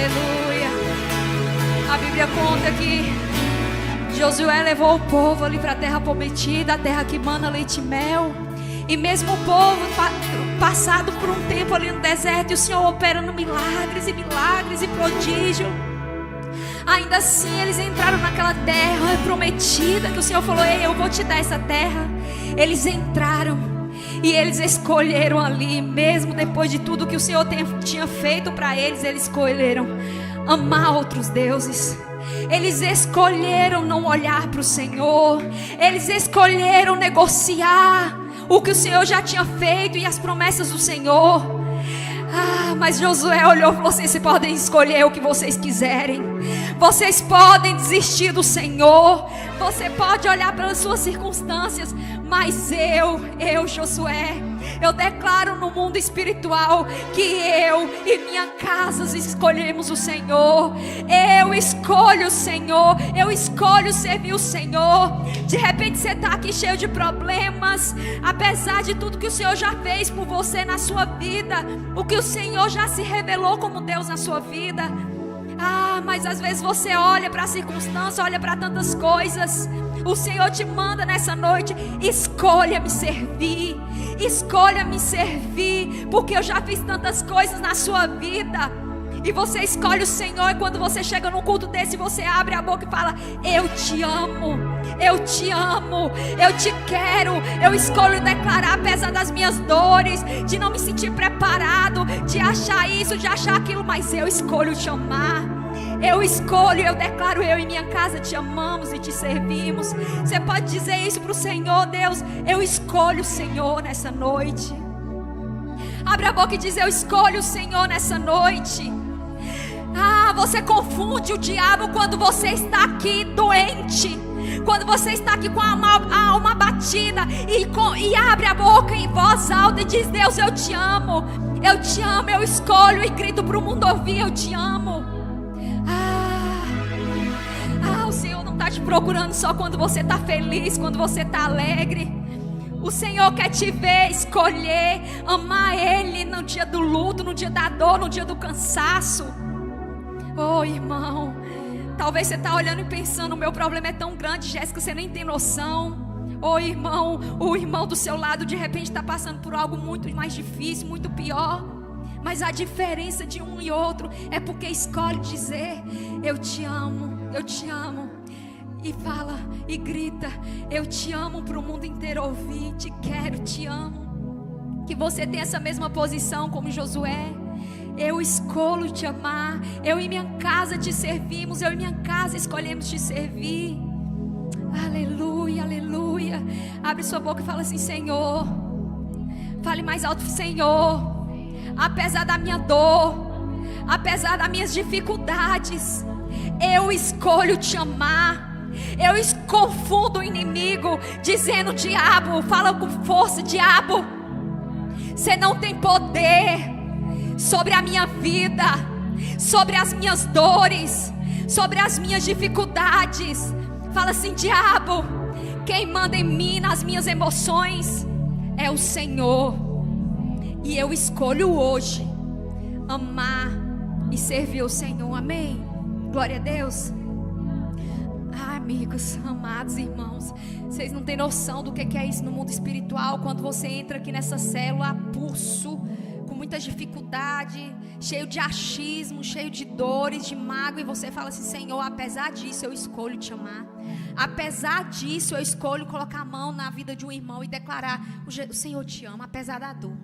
aleluia. A Bíblia conta que Josué levou o povo ali para a terra prometida, a terra que mana leite e mel. E mesmo o povo passado por um tempo ali no deserto, e o Senhor operando milagres e milagres e prodígio, ainda assim eles entraram naquela terra prometida, que o Senhor falou: ei, eu vou te dar essa terra. Eles entraram e eles escolheram ali, mesmo depois de tudo que o Senhor tinha feito para eles, eles escolheram amar outros deuses. Eles escolheram não olhar para o Senhor. Eles escolheram negociar o que o Senhor já tinha feito e as promessas do Senhor. Mas Josué olhou e falou: vocês podem escolher o que vocês quiserem. Vocês podem desistir do Senhor. Você pode olhar pelas suas circunstâncias. Mas eu Josué, eu declaro no mundo espiritual que eu e minha casa escolhemos o Senhor. Eu escolho o Senhor. Eu escolho servir o Senhor. De repente você está aqui cheio de problemas, apesar de tudo que o Senhor já fez por você na sua vida, o que o Senhor já se revelou como Deus na sua vida. Mas às vezes você olha para a circunstância, olha para tantas coisas. O Senhor te manda nessa noite: escolha me servir. Escolha me servir, porque eu já fiz tantas coisas na sua vida. E você escolhe o Senhor. E quando você chega num culto desse, você abre a boca e fala: eu te amo, eu te amo, eu te quero. Eu escolho declarar, apesar das minhas dores, de não me sentir preparado, de achar isso, de achar aquilo, mas eu escolho te amar. Eu escolho, eu declaro: eu e minha casa te amamos e te servimos. Você pode dizer isso para o Senhor: Deus, eu escolho o Senhor nessa noite. Abre a boca e diz: eu escolho o Senhor nessa noite. Você confunde o diabo quando você está aqui doente, quando você está aqui com a alma batida e abre a boca em voz alta e diz: Deus, eu te amo, eu te amo, eu escolho, e grito para o mundo ouvir: eu te amo. O Senhor não está te procurando só quando você está feliz, quando você está alegre. O Senhor quer te ver, escolher, amar Ele no dia do luto, no dia da dor, no dia do cansaço. Oh, irmão, talvez você está olhando e pensando: o meu problema é tão grande, Jéssica, você nem tem noção. Oh, irmão, o irmão do seu lado de repente está passando por algo muito mais difícil, muito pior. Mas a diferença de um e outro é porque escolhe dizer: eu te amo, eu te amo. E fala e grita: eu te amo, para o mundo inteiro ouvir. Te quero, te amo. Que você tenha essa mesma posição como Josué. Eu escolho te amar. Eu e minha casa te servimos. Eu e minha casa escolhemos te servir. Aleluia, aleluia. Abre sua boca e fala assim: Senhor. Fale mais alto: Senhor, apesar da minha dor, apesar das minhas dificuldades, eu escolho te amar. Eu confundo o inimigo dizendo: diabo, fala com força: diabo, você não tem poder sobre a minha vida, sobre as minhas dores, sobre as minhas dificuldades. Fala assim: diabo, quem manda em mim, nas minhas emoções, é o Senhor. E eu escolho hoje amar e servir o Senhor. Amém? Glória a Deus. Amigos, amados irmãos, vocês não têm noção do que é isso no mundo espiritual. Quando você entra aqui nessa célula a pulso, com muita dificuldade, cheio de achismo, cheio de dores, de mágoa, e você fala assim: Senhor, apesar disso eu escolho te amar. Apesar disso eu escolho colocar a mão na vida de um irmão e declarar: o Senhor te ama, apesar da dor.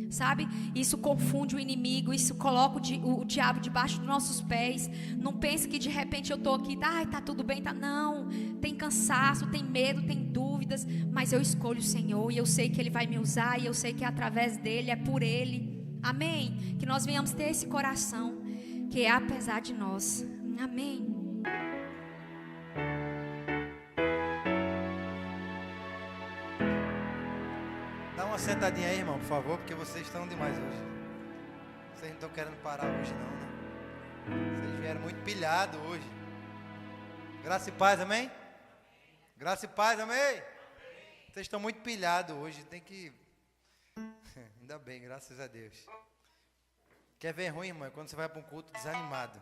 Sabe? Isso confunde o inimigo. Isso coloca o diabo debaixo dos nossos pés. Não pense que de repente eu estou aqui, tá tudo bem, tá. Não, tem cansaço, tem medo, tem dúvidas, mas eu escolho o Senhor. E eu sei que Ele vai me usar. E eu sei que é através dEle, é por Ele. Amém? Que nós venhamos ter esse coração que é apesar de nós. Amém? Dá uma sentadinha aí, irmão, por favor, porque vocês estão demais hoje. Vocês não estão querendo parar hoje não, né? Vocês vieram muito pilhados hoje. Graça e paz, amém? Graça e paz, amém? Vocês estão muito pilhados hoje, tem que... Ainda bem, graças a Deus. Quer ver ruim, irmão? É quando você vai para um culto desanimado.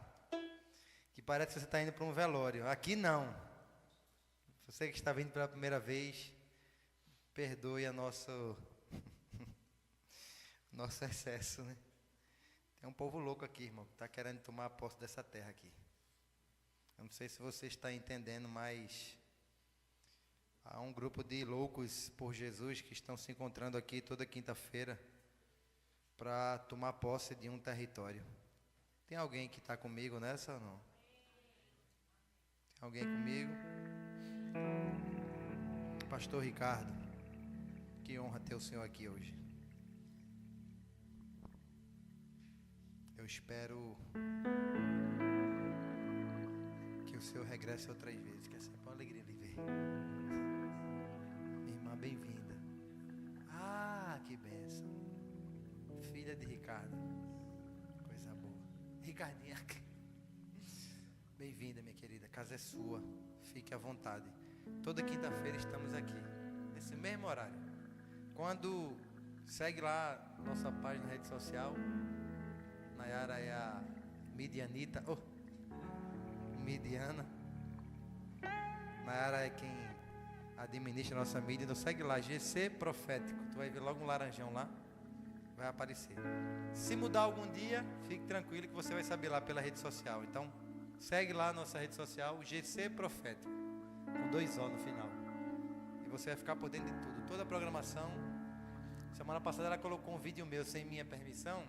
Que parece que você está indo para um velório. Aqui não. Você que está vindo pela primeira vez, perdoe a nosso excesso, né? Tem um povo louco aqui, irmão, que está querendo tomar posse dessa terra aqui. Eu não sei se você está entendendo, mas há um grupo de loucos por Jesus que estão se encontrando aqui toda quinta-feira para tomar posse de um território. Tem alguém que está comigo nessa ou não? Tem alguém comigo? Pastor Ricardo, que honra ter o Senhor aqui hoje. Eu espero que o Senhor regresse outras vezes, que é sempre uma alegria lhe ver. Minha irmã, bem-vinda. Ah, que bênção. Filha de Ricardo. Coisa boa. Ricardinha. Bem-vinda, minha querida. A casa é sua. Fique à vontade. Toda quinta-feira estamos aqui, nesse mesmo horário. Quando segue lá nossa página na rede social, Nayara é a Midianita. Midiana. Nayara é quem administra a nossa mídia. Então segue lá, GC Profético. Tu vai ver logo um laranjão lá. Vai aparecer. Se mudar algum dia, fique tranquilo que você vai saber lá pela rede social. Então, segue lá a nossa rede social, GC Profético, com 2 O no final. E você vai ficar por dentro de tudo. Toda a programação. Semana passada ela colocou um vídeo meu sem minha permissão.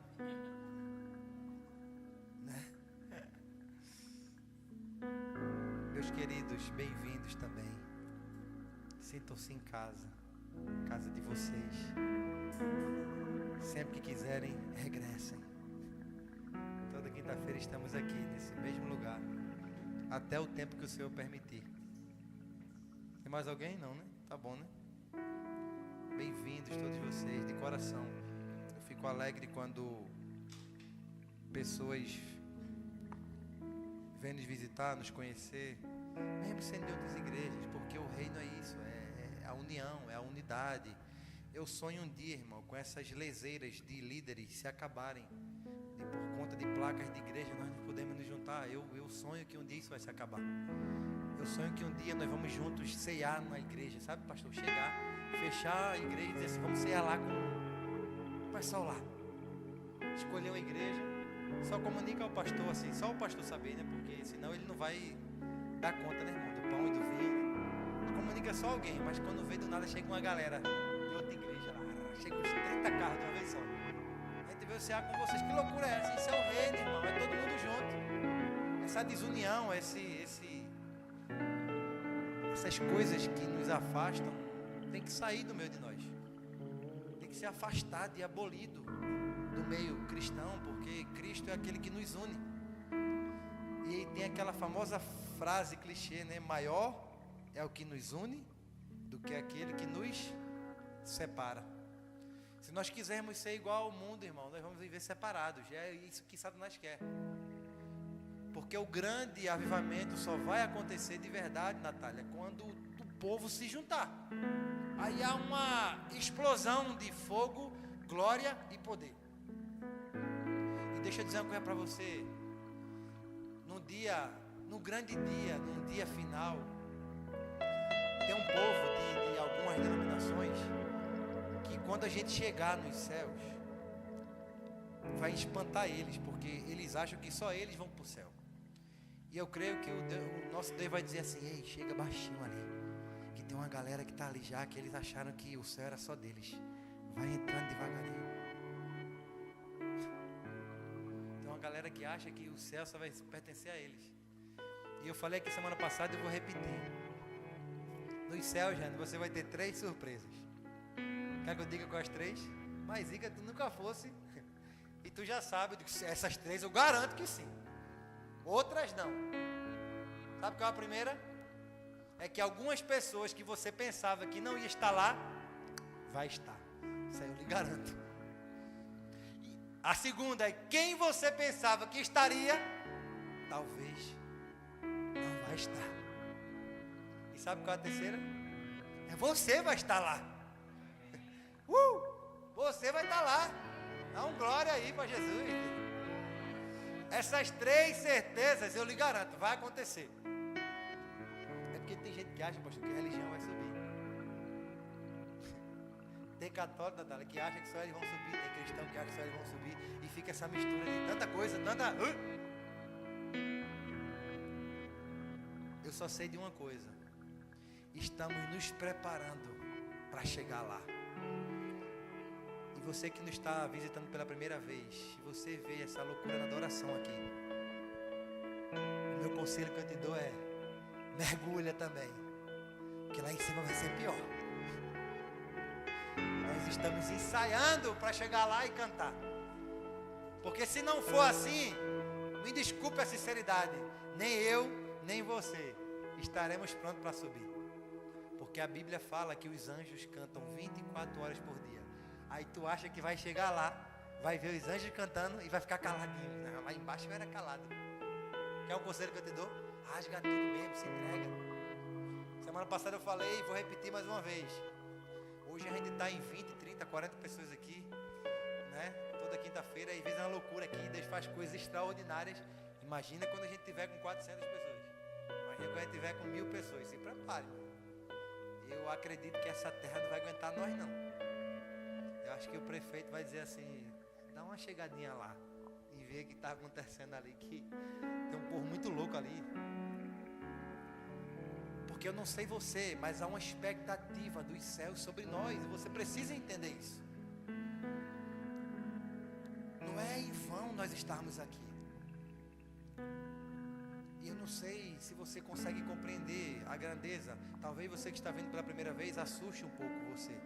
Meus queridos, bem-vindos também. Sintam-se em casa, casa de vocês. Sempre que quiserem, regressem. Toda quinta-feira estamos aqui, nesse mesmo lugar, até o tempo que o Senhor permitir. Tem mais alguém? Não, né? Tá bom, né? Bem-vindos todos vocês, de coração. Eu fico alegre quando pessoas vêm nos visitar, nos conhecer, mesmo sendo de outras igrejas, porque o reino é isso, é a união, é a unidade. Eu sonho um dia, irmão, com essas leseiras de líderes se acabarem, e por conta de placas de igreja nós não podemos nos juntar. Eu sonho que um dia isso vai se acabar. Eu sonho que um dia nós vamos juntos ceiar na igreja, sabe, pastor? Chegar, fechar a igreja e dizer assim, vamos ceiar lá com o pessoal lá. Escolher uma igreja, só comunica ao pastor assim, só o pastor saber, né? Porque senão ele não vai dar conta, né, irmão, do pão e do vinho. Comunica só alguém, mas quando vê do nada chega uma galera de outra igreja lá, chega uns 30 carros de uma vez só. A gente veio cear com vocês, que loucura é essa? Isso é o reino, irmão, é todo mundo junto. Essa desunião, essas coisas que nos afastam, tem que sair do meio de nós. Tem que ser afastado e abolido do meio cristão, porque Cristo é aquele que nos une. E tem aquela famosa frase clichê, né? Maior é o que nos une do que aquele que nos separa. Se nós quisermos ser igual ao mundo, irmão, nós vamos viver separados. É isso que Satanás quer. Porque o grande avivamento só vai acontecer de verdade, Natália, quando o povo se juntar. Aí há uma explosão de fogo, glória e poder. E deixa eu dizer uma coisa para você. No grande dia, num dia final, tem um povo de algumas denominações que quando a gente chegar nos céus, vai espantar eles, porque eles acham que só eles vão para o céu. E eu creio que o nosso Deus vai dizer assim, ei, chega baixinho ali, que tem uma galera que está ali já, que eles acharam que o céu era só deles. Vai entrando devagarinho. Tem uma galera que acha que o céu só vai pertencer a eles. E eu falei aqui semana passada e vou repetir. Nos céus, Jane, você vai ter 3 surpresas. Quer que eu diga quais 3? Mas diga, tu nunca fosse. E tu já sabe, essas 3 eu garanto que sim. Outras não. Sabe qual é a primeira? É que algumas pessoas que você pensava que não ia estar lá, vai estar. Isso aí eu lhe garanto. E a segunda é quem você pensava que estaria, talvez não vai estar. E sabe qual é a terceira? É você vai estar lá. Você vai estar lá. Dá um glória aí para Jesus. Essas 3 certezas eu lhe garanto, vai acontecer. É porque tem gente que acha, pastor, que a religião vai subir. Tem católico, Natália, que acha que só eles vão subir. Tem cristão que acha que só eles vão subir. E fica essa mistura de tanta coisa, tanta... Eu só sei de uma coisa. Estamos nos preparando para chegar lá. E você que nos está visitando pela primeira vez, se você vê essa loucura na adoração aqui, o meu conselho que eu te dou é: mergulha também, porque lá em cima vai ser pior. Nós estamos ensaiando para chegar lá e cantar. Porque se não for assim, me desculpe a sinceridade, nem eu, nem você estaremos prontos para subir. Porque a Bíblia fala que os anjos cantam 24 horas por dia. Aí tu acha que vai chegar lá, vai ver os anjos cantando e vai ficar caladinho. Não, lá embaixo eu era calado. Quer um conselho que eu te dou? Rasga tudo mesmo, se entrega. Semana passada eu falei e vou repetir mais uma vez. Hoje a gente está em 20, 30, 40 pessoas aqui, né? Toda quinta-feira, às vezes é uma loucura aqui, Deus faz coisas extraordinárias. Imagina quando a gente tiver com 400 pessoas. Imagina quando a gente tiver com 1000 pessoas. Se prepare. Eu acredito que essa terra não vai aguentar nós não. Eu acho que o prefeito vai dizer assim: dá uma chegadinha lá e ver o que está acontecendo ali, que tem um povo muito louco ali. Porque eu não sei você, mas há uma expectativa dos céus sobre nós, e você precisa entender isso. Não é em vão nós estarmos aqui. E eu não sei se você consegue compreender a grandeza. Talvez você que está vendo pela primeira vez assuste um pouco você.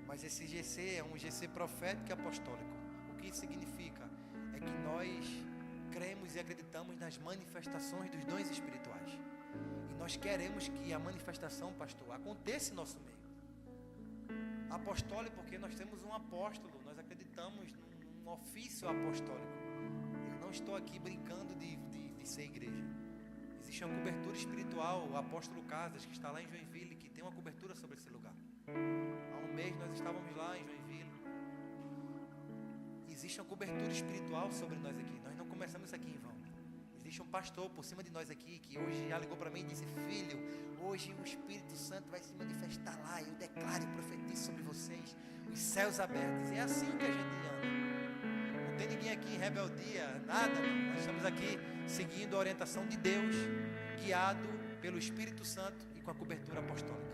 Mas esse GC é um GC profético e apostólico. O que isso significa? É que nós cremos e acreditamos nas manifestações dos dons espirituais. E nós queremos que a manifestação, pastor, aconteça em nosso meio. Apostólico porque nós temos um apóstolo. Nós acreditamos num ofício apostólico. Eu não estou aqui brincando de ser igreja. Existe uma cobertura espiritual. O apóstolo Casas, que está lá em Joinville, que tem uma cobertura sobre esse lugar. Há um mês nós estávamos lá em Joinville. Existe uma cobertura espiritual sobre nós aqui. Nós não começamos isso aqui em vão. Existe um pastor por cima de nós aqui, que hoje já ligou para mim e disse: filho, hoje o Espírito Santo vai se manifestar lá. Eu declaro e profetizo sobre vocês os céus abertos. E é assim que a gente anda. Não tem ninguém aqui em rebeldia, nada. Nós estamos aqui seguindo a orientação de Deus, guiado pelo Espírito Santo e com a cobertura apostólica.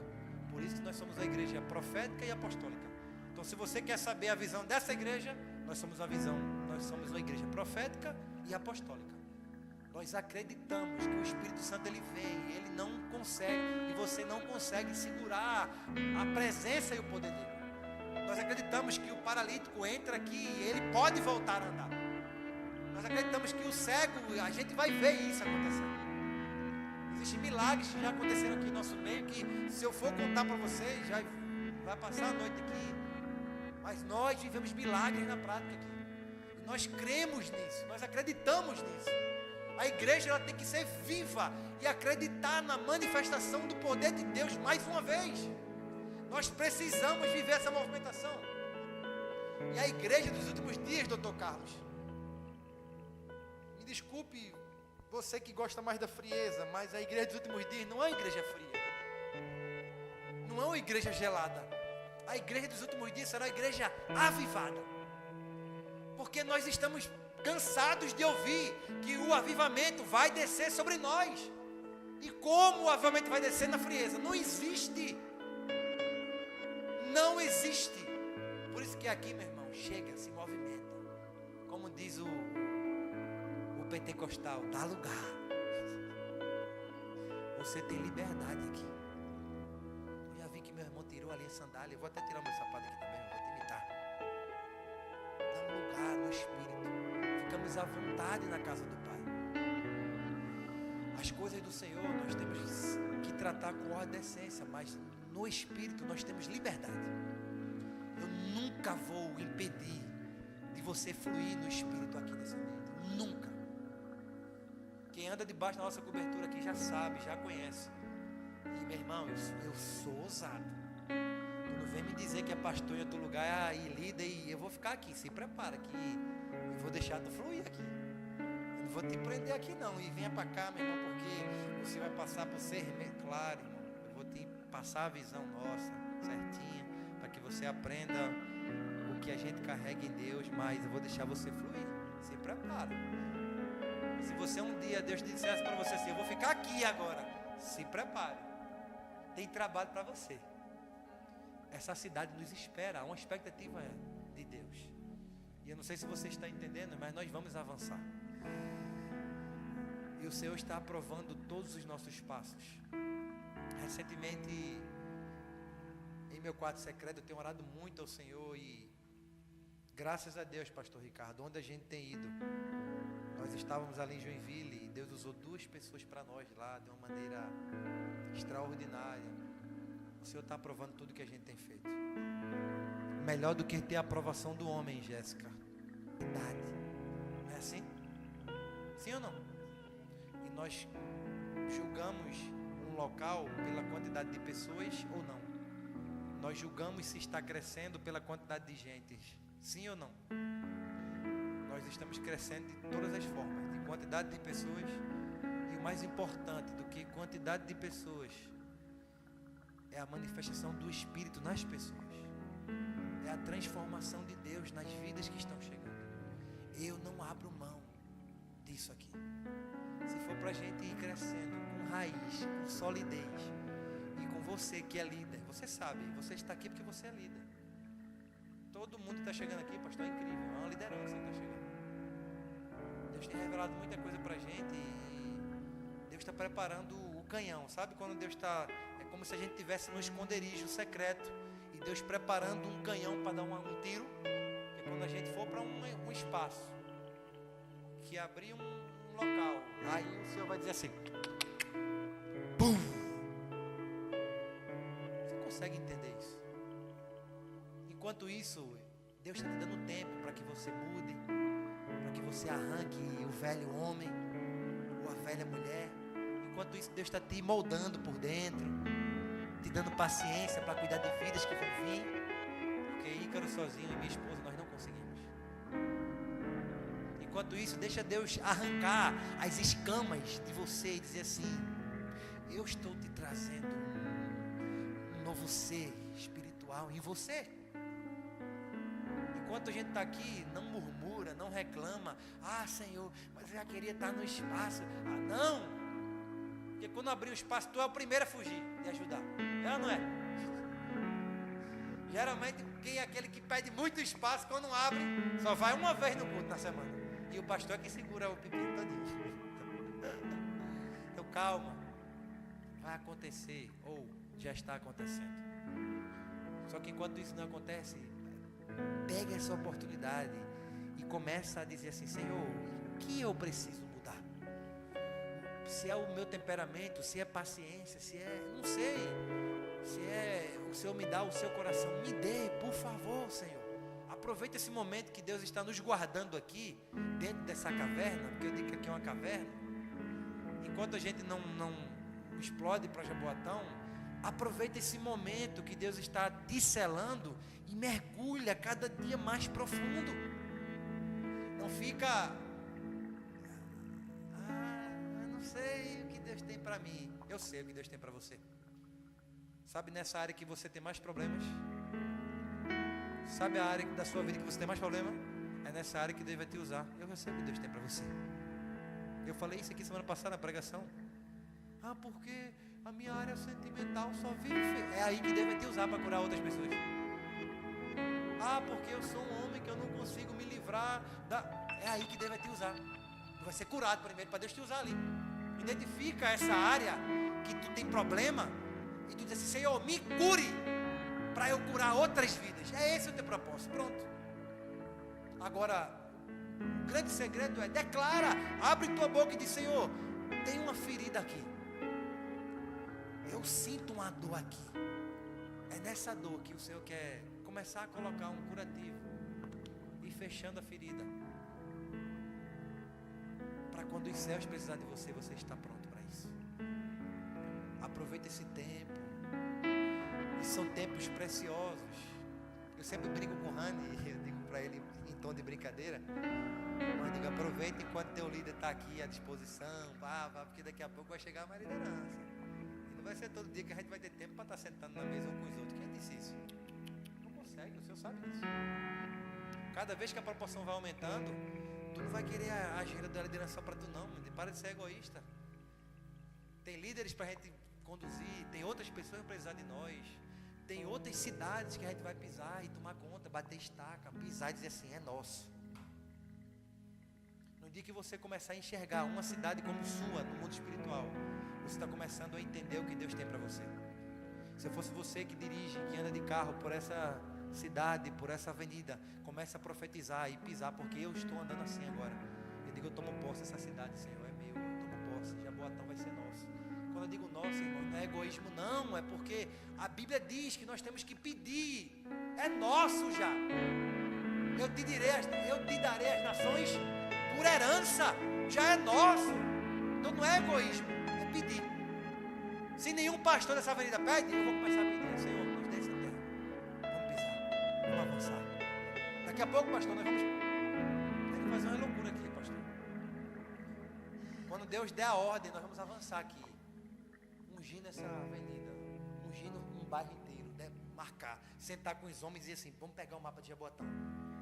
Por isso que nós somos a igreja profética e apostólica. Então, se você quer saber a visão dessa igreja, nós somos uma igreja profética e apostólica. Nós acreditamos que o Espírito Santo ele vem, ele não consegue, e você não consegue segurar a presença e o poder dele. Nós acreditamos que o paralítico entra aqui e ele pode voltar a andar. Nós acreditamos que o cego, a gente vai ver isso acontecendo. Existem milagres que já aconteceram aqui no nosso meio, que se eu for contar para vocês, já vai passar a noite aqui. Mas nós vivemos milagres na prática aqui. E nós cremos nisso, nós acreditamos nisso. A igreja ela tem que ser viva e acreditar na manifestação do poder de Deus mais uma vez. Nós precisamos viver essa movimentação. E a igreja dos últimos dias, Dr. Carlos, me desculpe você que gosta mais da frieza, mas a igreja dos últimos dias não é uma igreja fria, não é uma igreja gelada. A igreja dos últimos dias será uma igreja avivada, porque nós estamos cansados de ouvir que o avivamento vai descer sobre nós. E como o avivamento vai descer na frieza? Não existe. Não existe. Por isso que aqui, meu irmão, chega, se movimenta. Como diz o pentecostal, dá lugar. Você tem liberdade aqui. Eu já vi que meu irmão tirou ali a sandália. Eu vou até tirar meu sapato aqui também, eu vou te imitar. Dá um lugar no Espírito. Ficamos à vontade na casa do Pai. As coisas do Senhor nós temos que tratar com ordem e decência, mas no Espírito nós temos liberdade. Eu nunca vou impedir de você fluir no Espírito aqui nesse ambiente. Nunca. Quem anda debaixo da nossa cobertura aqui já sabe, já conhece. E meu irmão, eu sou ousado. Tu não vem me dizer que é pastor em outro lugar e líder e eu vou ficar aqui. Se prepara que eu vou deixar tu fluir aqui. Não vou te prender aqui não. E venha para cá, meu irmão, porque você vai passar por ser claro, irmão. Eu vou te passar a visão nossa, certinha, para que você aprenda o que a gente carrega em Deus, mas eu vou deixar você fluir. Se prepara. Se você um dia, Deus dissesse para você assim, eu vou ficar aqui agora, se prepare. Tem trabalho para você. Essa cidade nos espera, há uma expectativa de Deus. E eu não sei se você está entendendo, mas nós vamos avançar. E o Senhor está aprovando todos os nossos passos. Recentemente, em meu quarto secreto, eu tenho orado muito ao Senhor e graças a Deus, pastor Ricardo, onde a gente tem ido, nós estávamos ali em Joinville e Deus usou 2 pessoas para nós lá de uma maneira extraordinária. O Senhor está aprovando tudo que a gente tem feito. Melhor do que ter a aprovação do homem, Jéssica. Verdade. Não é assim? Sim ou não? E nós julgamos um local pela quantidade de pessoas ou não? Nós julgamos se está crescendo pela quantidade de gente. Sim ou não? Nós estamos crescendo de todas as formas, de quantidade de pessoas. E o mais importante do que quantidade de pessoas é a manifestação do Espírito nas pessoas. É a transformação de Deus nas vidas que estão chegando. Eu não abro mão disso aqui. Se for para a gente ir crescendo com raiz, com solidez, e com você que é líder, você sabe, você está aqui porque você é líder. Todo mundo que está chegando aqui, pastor, é incrível, é uma liderança que está chegando. Deus tem revelado muita coisa para a gente e Deus está preparando o canhão. Sabe quando Deus está, é como se a gente estivesse num esconderijo secreto e Deus preparando um canhão para dar um tiro, que é quando a gente for para um espaço, que abrir um local, aí o Senhor vai dizer assim, pum! Você consegue entender isso? Enquanto isso, Deus está te dando tempo para que você mude, para que você arranque o velho homem ou a velha mulher. Enquanto isso, Deus está te moldando por dentro, te dando paciência para cuidar de vidas que vão vir, porque Ícaro sozinho e minha esposa nós não conseguimos. Enquanto isso, deixa Deus arrancar as escamas de você e dizer assim, eu estou te trazendo um novo ser espiritual em você. Enquanto a gente está aqui, não murmura, não reclama. Ah, Senhor, mas eu já queria estar no espaço. Ah, não! Porque quando abrir o espaço, tu é o primeiro a fugir e ajudar. É ou não é? Geralmente, quem é aquele que pede muito espaço, quando abre, só vai uma vez no culto na semana. E o pastor é que segura o pepino todinho. Então, calma. Vai acontecer, ou já está acontecendo. Só que enquanto isso não acontece, pega essa oportunidade e começa a dizer assim, Senhor, o que eu preciso mudar? Se é o meu temperamento, se é paciência, se é, não sei, se é o Senhor me dá o seu coração, me dê, por favor, Senhor. Aproveita esse momento que Deus está nos guardando aqui, dentro dessa caverna, porque eu digo que aqui é uma caverna. Enquanto a gente não explode para Jaboatão, aproveita esse momento que Deus está te selando e mergulha cada dia mais profundo. Não fica, não sei o que Deus tem para mim. Eu sei o que Deus tem para você. Sabe nessa área que você tem mais problemas? Sabe a área da sua vida que você tem mais problema? É nessa área que Deus vai te usar. Eu já sei o que Deus tem para você. Eu falei isso aqui semana passada na pregação. Ah, porque a minha área sentimental só vive... É aí que Deus vai te usar para curar outras pessoas. Ah, porque eu sou um homem que eu não consigo me livrar da... É aí que Deus vai te usar. Tu vai ser curado primeiro para Deus te usar ali. Identifica essa área que tu tem problema e tu diz assim, Senhor, me cure para eu curar outras vidas. É esse o teu propósito. Pronto. Agora, o grande segredo é declara, abre tua boca e diz, Senhor, tem uma ferida aqui. Eu sinto uma dor aqui. É nessa dor que o Senhor quer começar a colocar um curativo e fechando a ferida. Para quando os céus precisarem de você, você está pronto para isso. Aproveita esse tempo. E são tempos preciosos. Eu sempre brinco com o Rani, eu digo para ele em tom de brincadeira, Mas diga, aproveita enquanto teu líder está aqui à disposição, porque daqui a pouco vai chegar mais liderança. E não vai ser todo dia que a gente vai ter tempo para estar sentando na mesa um com os outros. Quem disse isso? Não consegue, o Senhor sabe disso. Cada vez que a proporção vai aumentando, tu não vai querer a agenda da liderança para tu não, para de ser egoísta. Tem líderes para a gente conduzir, tem outras pessoas que vão precisar de nós, tem outras cidades que a gente vai pisar e tomar conta, bater estaca, pisar e dizer assim, é nosso. No dia que você começar a enxergar uma cidade como sua no mundo espiritual, você está começando a entender o que Deus tem para você. Se fosse você que dirige, que anda de carro por essa cidade, por essa avenida, comece a profetizar e pisar, porque eu estou andando assim agora. Eu digo, eu tomo posse dessa cidade, Senhor, é meu, eu tomo posse, Jaboatão vai ser nosso. Quando eu digo nosso, irmão, não é egoísmo não, é porque a Bíblia diz que nós temos que pedir, é nosso já. Eu te darei as nações por herança, já é nosso. Então não é egoísmo, é pedir. Se nenhum pastor dessa avenida pede, eu vou começar a pedir, Senhor, nos dê essa terra. Vamos pisar, vamos avançar. Daqui a pouco, pastor, nós vamos fazer uma loucura aqui, pastor. Quando Deus der a ordem, nós vamos avançar aqui, ungindo essa avenida, ungindo um bairro inteiro, né? Marcar, sentar com os homens e dizer assim, vamos pegar o mapa de Jaboatão.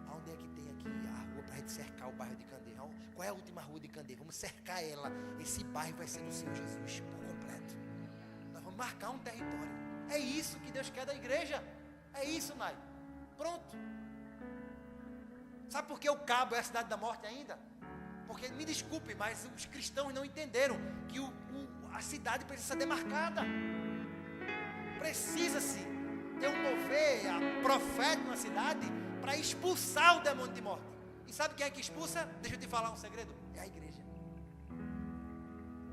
Aonde é que tem aqui a rua para a gente cercar o bairro de Candeia? Qual é a última rua de Candeia? Vamos cercar ela. Esse bairro vai ser do Senhor Jesus por completo. Nós vamos marcar um território. É isso que Deus quer da igreja. É isso, Nai. Pronto. Sabe por que o Cabo é a cidade da morte ainda? Porque, me desculpe, mas os cristãos não entenderam que a cidade precisa ser demarcada. Precisa-se ter um mover profético na cidade para expulsar o demônio de morte. E sabe quem é que expulsa? Deixa eu te falar um segredo. É a igreja.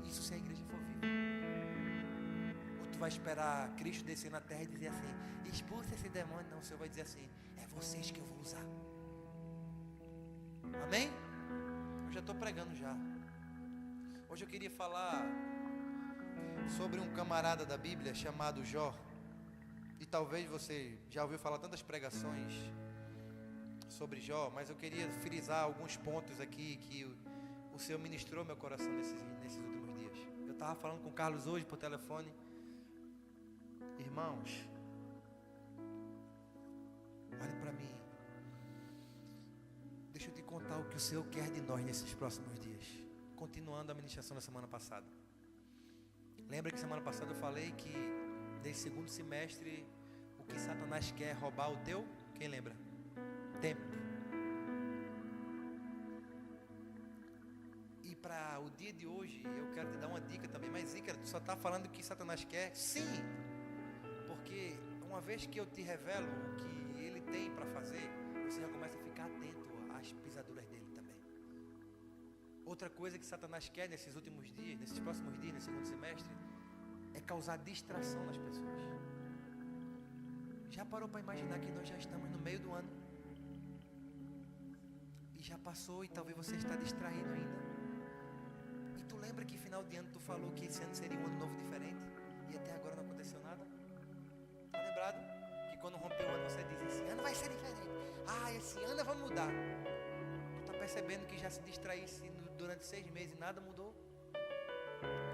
Isso se a igreja for viva. Ou tu vai esperar Cristo descer na terra e dizer assim, expulsa esse demônio. Não, o Senhor vai dizer assim, é vocês que eu vou usar. Amém? Eu já estou pregando já. Hoje eu queria falar sobre um camarada da Bíblia chamado Jó. E talvez você já ouviu falar tantas pregações sobre Jó, mas eu queria frisar alguns pontos aqui que o Senhor ministrou meu coração nesses últimos dias. Eu estava falando com o Carlos hoje por telefone. Irmãos, olhe para mim. Deixa eu te contar o que o Senhor quer de nós nesses próximos dias. Continuando a ministração da semana passada. Lembra que semana passada eu falei que nesse segundo semestre o que Satanás quer é roubar o teu? Quem lembra? Tempo. E para o dia de hoje eu quero te dar uma dica também. Mas Ícaro, tu só está falando o que Satanás quer? Sim. Porque uma vez que eu te revelo o que ele tem para fazer, você já começa a ficar atento às pisaduras dele também. Outra coisa que Satanás quer nesses últimos dias, nesses próximos dias, nesse segundo semestre, é causar distração nas pessoas. Já parou para imaginar que nós já estamos no meio do ano? E já passou e talvez você está distraído ainda. E tu lembra que final de ano tu falou que esse ano seria um ano novo diferente? E até agora não aconteceu nada? Tá lembrado? Que quando rompeu o ano você diz, esse ano vai ser diferente. Esse ano eu vou mudar. Tu tá percebendo que já se distraísse durante 6 meses e nada mudou?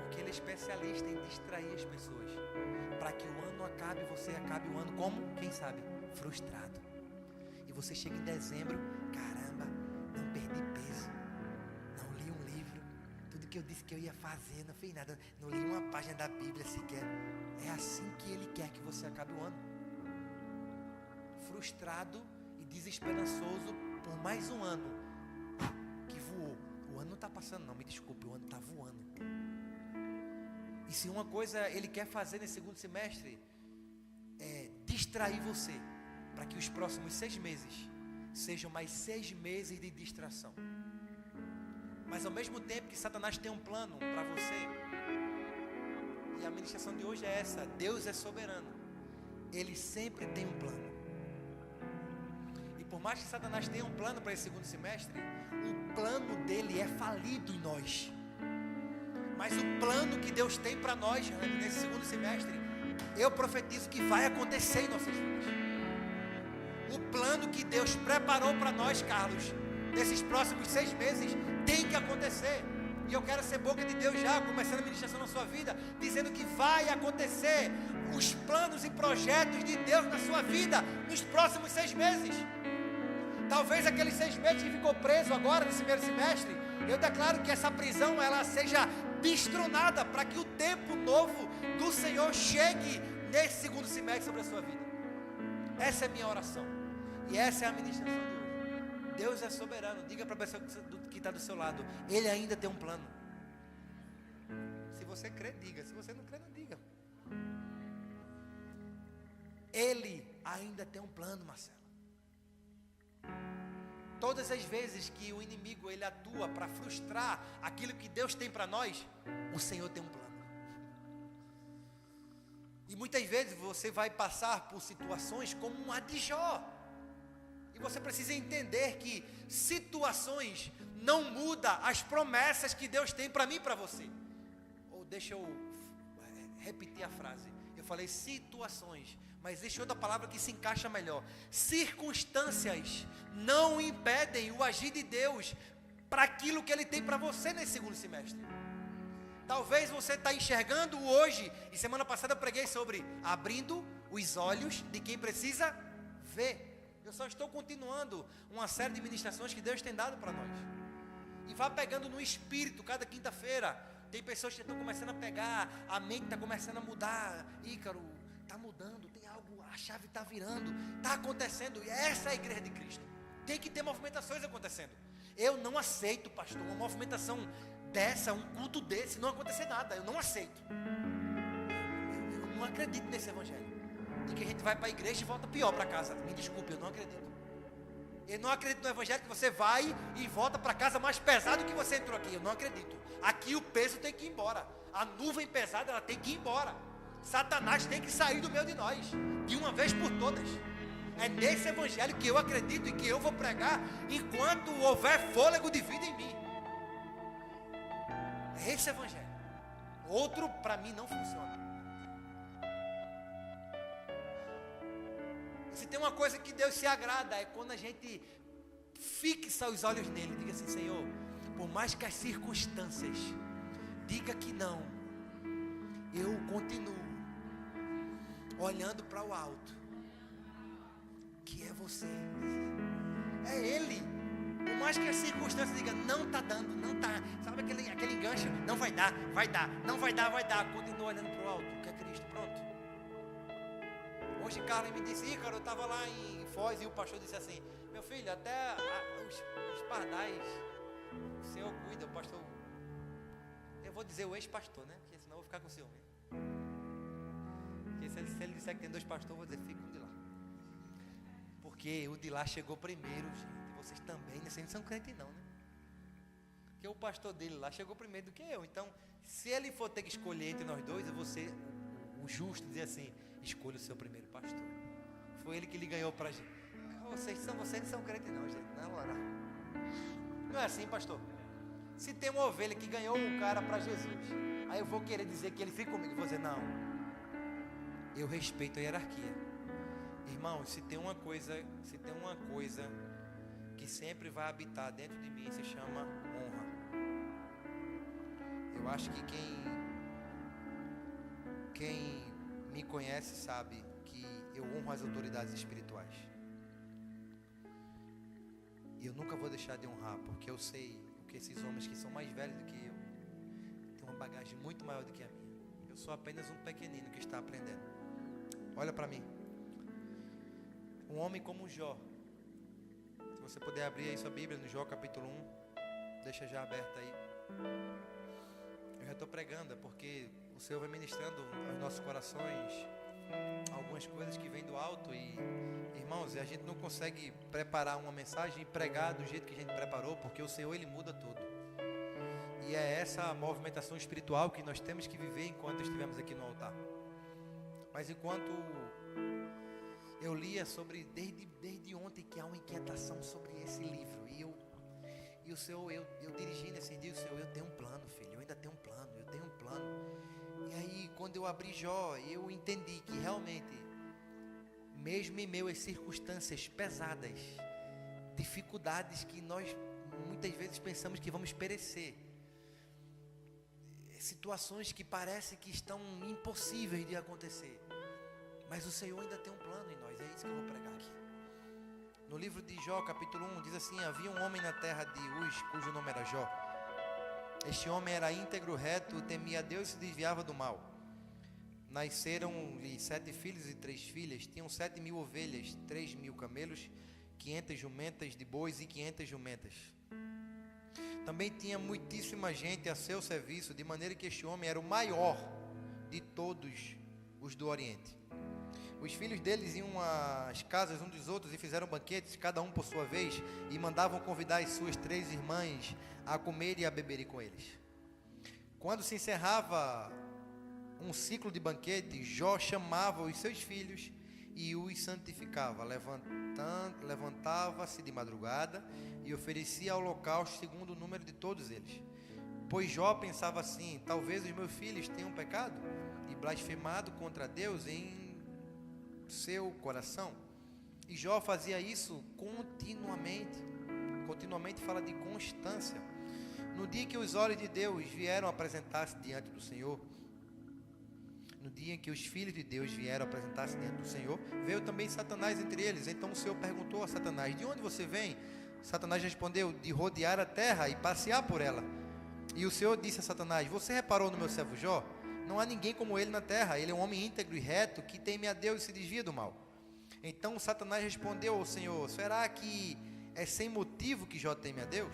Porque ele é especialista em distrair as pessoas. Para que o ano acabe, você acabe o ano como? Quem sabe? Frustrado. E você chega em dezembro, caramba, não perdi peso, não li um livro, tudo que eu disse que eu ia fazer, não fiz nada, não li uma página da Bíblia sequer. É assim que ele quer que você acabe o ano. Frustrado e desesperançoso por mais um ano que voou. O ano não está passando não, me desculpe, o ano está voando. E se uma coisa ele quer fazer nesse segundo semestre é distrair você, para que os próximos 6 meses sejam mais 6 meses de distração. Mas ao mesmo tempo que Satanás tem um plano para você, e a ministração de hoje é essa: Deus é soberano, Ele sempre tem um plano. E por mais que Satanás tenha um plano para esse segundo semestre, o plano dele é falido em nós. Mas o plano que Deus tem para nós nesse segundo semestre, eu profetizo que vai acontecer em nossas vidas. O plano que Deus preparou para nós, Carlos, nesses próximos 6 meses tem que acontecer. E eu quero ser boca de Deus já, começando a ministração na sua vida, dizendo que vai acontecer os planos e projetos de Deus na sua vida nos próximos 6 meses. Talvez aqueles 6 meses que ficou preso agora nesse primeiro semestre, eu declaro que essa prisão ela seja destronada para que o tempo novo do Senhor chegue nesse segundo semestre sobre a sua vida. Essa é a minha oração. E essa é a ministração de hoje. Deus é soberano. Diga para a pessoa que está do seu lado, Ele ainda tem um plano. Se você crê, diga. Se você não crê, não diga. Ele ainda tem um plano, Marcelo. Todas as vezes que o inimigo ele atua para frustrar aquilo que Deus tem para nós, o Senhor tem um plano. E muitas vezes você vai passar por situações como a de Jó. E você precisa entender que situações não mudam as promessas que Deus tem para mim e para você. Ou deixa eu repetir a frase. Eu falei situações, mas existe outra palavra que se encaixa melhor. Circunstâncias não impedem o agir de Deus para aquilo que Ele tem para você nesse segundo semestre. Talvez você está enxergando hoje, e semana passada eu preguei sobre abrindo os olhos de quem precisa ver. Eu só estou continuando uma série de ministrações que Deus tem dado para nós. E vá pegando no espírito cada quinta-feira. Tem pessoas que estão começando a pegar, a mente está começando a mudar. Ícaro, está mudando, tem algo, a chave está virando, está acontecendo. E essa é a igreja de Cristo. Tem que ter movimentações acontecendo. Eu não aceito, pastor, uma movimentação dessa, um culto desse, não acontecer nada. Eu não aceito. Eu não acredito nesse evangelho. De que a gente vai para a igreja e volta pior para casa. Me desculpe, eu não acredito. Eu não acredito no evangelho que você vai e volta para casa mais pesado que você entrou aqui. Eu não acredito. Aqui o peso tem que ir embora. A nuvem pesada ela tem que ir embora. Satanás tem que sair do meio de nós, de uma vez por todas. É nesse evangelho que eu acredito e que eu vou pregar enquanto houver fôlego de vida em mim. É esse evangelho. Outro para mim não funciona. Se tem uma coisa que Deus se agrada, é quando a gente fixa os olhos nele. Diga assim, Senhor, por mais que as circunstâncias diga que não, eu continuo olhando para o alto, que é você, é Ele. Por mais que as circunstâncias digam, não está dando, não está, sabe aquele enganche, não vai dar, não vai dar, continua olhando para o alto, que é Cristo, pronto. Hoje Carla me disse, Ícaro, eu estava lá em Foz e o pastor disse assim, meu filho, até os pardais, o Senhor cuida, o pastor, eu vou dizer o ex-pastor, né, porque senão eu vou ficar com ciúme. Porque se ele disser que tem 2 pastores, eu vou dizer, fica um de lá. Porque o de lá chegou primeiro, gente, vocês também, vocês não são crentes não, né? Porque o pastor dele lá chegou primeiro do que eu, então, se ele for ter que escolher entre nós dois, eu vou ser o justo, dizer assim, escolha o seu primeiro pastor. Foi ele que lhe ganhou para a gente. Vocês não são crentes não, gente. Não é assim, pastor. Se tem uma ovelha que ganhou um cara para Jesus, aí eu vou querer dizer que ele fica comigo. Eu vou dizer, não. Eu respeito a hierarquia. Irmão, se tem uma coisa que sempre vai habitar dentro de mim, se chama honra. Eu acho que quem me conhece sabe que eu honro as autoridades espirituais. E eu nunca vou deixar de honrar, porque eu sei que esses homens que são mais velhos do que eu têm uma bagagem muito maior do que a minha. Eu sou apenas um pequenino que está aprendendo. Olha para mim. Um homem como Jó. Se você puder abrir aí sua Bíblia no Jó capítulo 1, deixa já aberta aí. Eu já estou pregando, porque o Senhor vai ministrando aos nossos corações algumas coisas que vêm do alto. E, irmãos, a gente não consegue preparar uma mensagem e pregar do jeito que a gente preparou, porque o Senhor, Ele muda tudo. E é essa movimentação espiritual que nós temos que viver enquanto estivermos aqui no altar. Mas enquanto eu lia sobre, desde ontem, que há uma inquietação sobre esse livro, e o Senhor, eu dirigindo assim, digo, Senhor, eu tenho um plano, filho, eu ainda tenho um plano, e aí quando eu abri Jó, eu entendi que realmente, mesmo em meio às circunstâncias pesadas, dificuldades que nós muitas vezes pensamos que vamos perecer, situações que parecem que estão impossíveis de acontecer, mas o Senhor ainda tem um plano em nós. É isso que eu vou pregar aqui. No livro de Jó, capítulo 1, diz assim: havia um homem na terra de Uz, cujo nome era Jó. Este homem era íntegro, reto, temia a Deus e se desviava do mal. Nasceram-lhe 7 filhos e 3 filhas. Tinham 7.000 ovelhas, 3.000 camelos, 500 jumentas de bois e 500 jumentas. Também tinha muitíssima gente a seu serviço, de maneira que este homem era o maior de todos os do Oriente. Os filhos deles iam às casas um dos outros e fizeram banquetes, cada um por sua vez, e mandavam convidar as suas 3 irmãs a comer e a beberem com eles. Quando se encerrava um ciclo de banquete, Jó chamava os seus filhos e os santificava. Levantava-se de madrugada e oferecia holocausto segundo o número de todos eles. Pois Jó pensava assim: talvez os meus filhos tenham pecado e blasfemado contra Deus em seu coração. E Jó fazia isso continuamente. Continuamente fala de constância. No dia que os olhos de Deus vieram apresentar-se diante do Senhor, no dia em que os filhos de Deus vieram apresentar-se diante do Senhor, veio também Satanás entre eles. Então o Senhor perguntou a Satanás: de onde você vem? Satanás respondeu: de rodear a terra e passear por ela. E o Senhor disse a Satanás: você reparou no meu servo Jó? Não há ninguém como ele na terra. Ele é um homem íntegro e reto, que teme a Deus e se desvia do mal. Então Satanás respondeu ao Senhor: será que é sem motivo que Jó teme a Deus?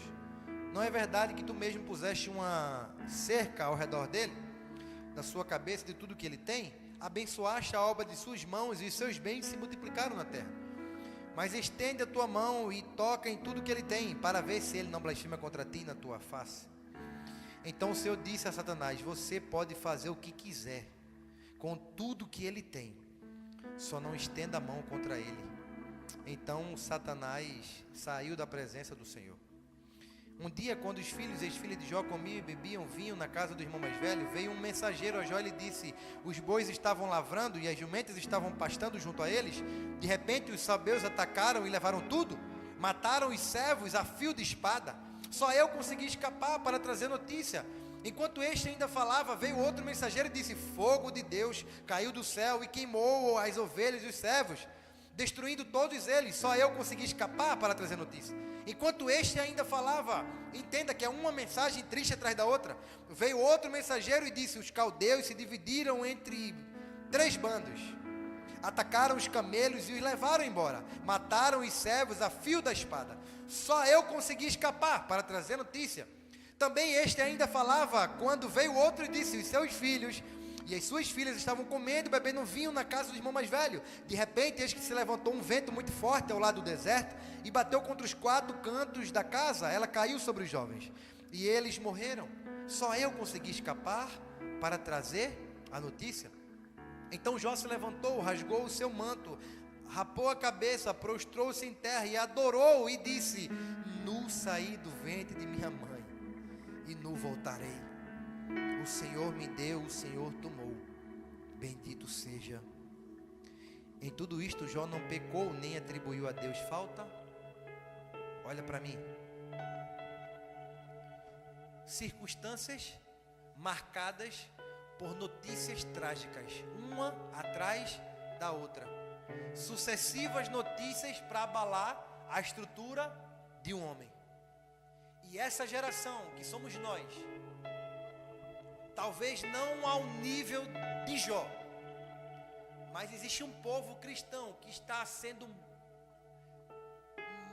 Não é verdade que tu mesmo puseste uma cerca ao redor dele, da sua cabeça, de tudo que ele tem? Abençoaste a obra de suas mãos, e os seus bens se multiplicaram na terra. Mas estende a tua mão e toca em tudo que ele tem, para ver se ele não blasfema contra ti na tua face. Então o Senhor disse a Satanás: você pode fazer o que quiser com tudo que ele tem, só não estenda a mão contra ele. Então Satanás saiu da presença do Senhor. Um dia, quando os filhos e as filhas de Jó comiam e bebiam vinho na casa do irmão mais velho, veio um mensageiro a Jó e lhe disse: os bois estavam lavrando e as jumentas estavam pastando junto a eles. De repente os sabeus atacaram e levaram tudo, mataram os servos a fio de espada. Só eu consegui escapar para trazer notícia. Enquanto este ainda falava, veio outro mensageiro e disse: fogo de Deus caiu do céu e queimou as ovelhas e os servos, destruindo todos eles. Só eu consegui escapar para trazer notícia. Enquanto este ainda falava, entenda que é uma mensagem triste atrás da outra, veio outro mensageiro e disse: os caldeus se dividiram entre 3 bandos, atacaram os camelos e os levaram embora, mataram os servos a fio da espada. Só eu consegui escapar para trazer notícia. Também este ainda falava, quando veio outro e disse: os seus filhos e as suas filhas estavam comendo e bebendo vinho na casa do irmão mais velho. De repente, eis que se levantou um vento muito forte ao lado do deserto e bateu contra os 4 cantos da casa. Ela caiu sobre os jovens e eles morreram. Só eu consegui escapar para trazer a notícia. Então Jó se levantou, rasgou o seu manto, rapou a cabeça, prostrou-se em terra e adorou e disse: nu saí do ventre de minha mãe e nu voltarei. O Senhor me deu, o Senhor tomou. Bendito seja. Em tudo isto Jó não pecou, nem atribuiu a Deus falta. Olha para mim. Circunstâncias marcadas por notícias trágicas, uma atrás da outra. Sucessivas notícias para abalar a estrutura de um homem. E essa geração, que somos nós, talvez não ao nível de Jó, mas existe um povo cristão que está sendo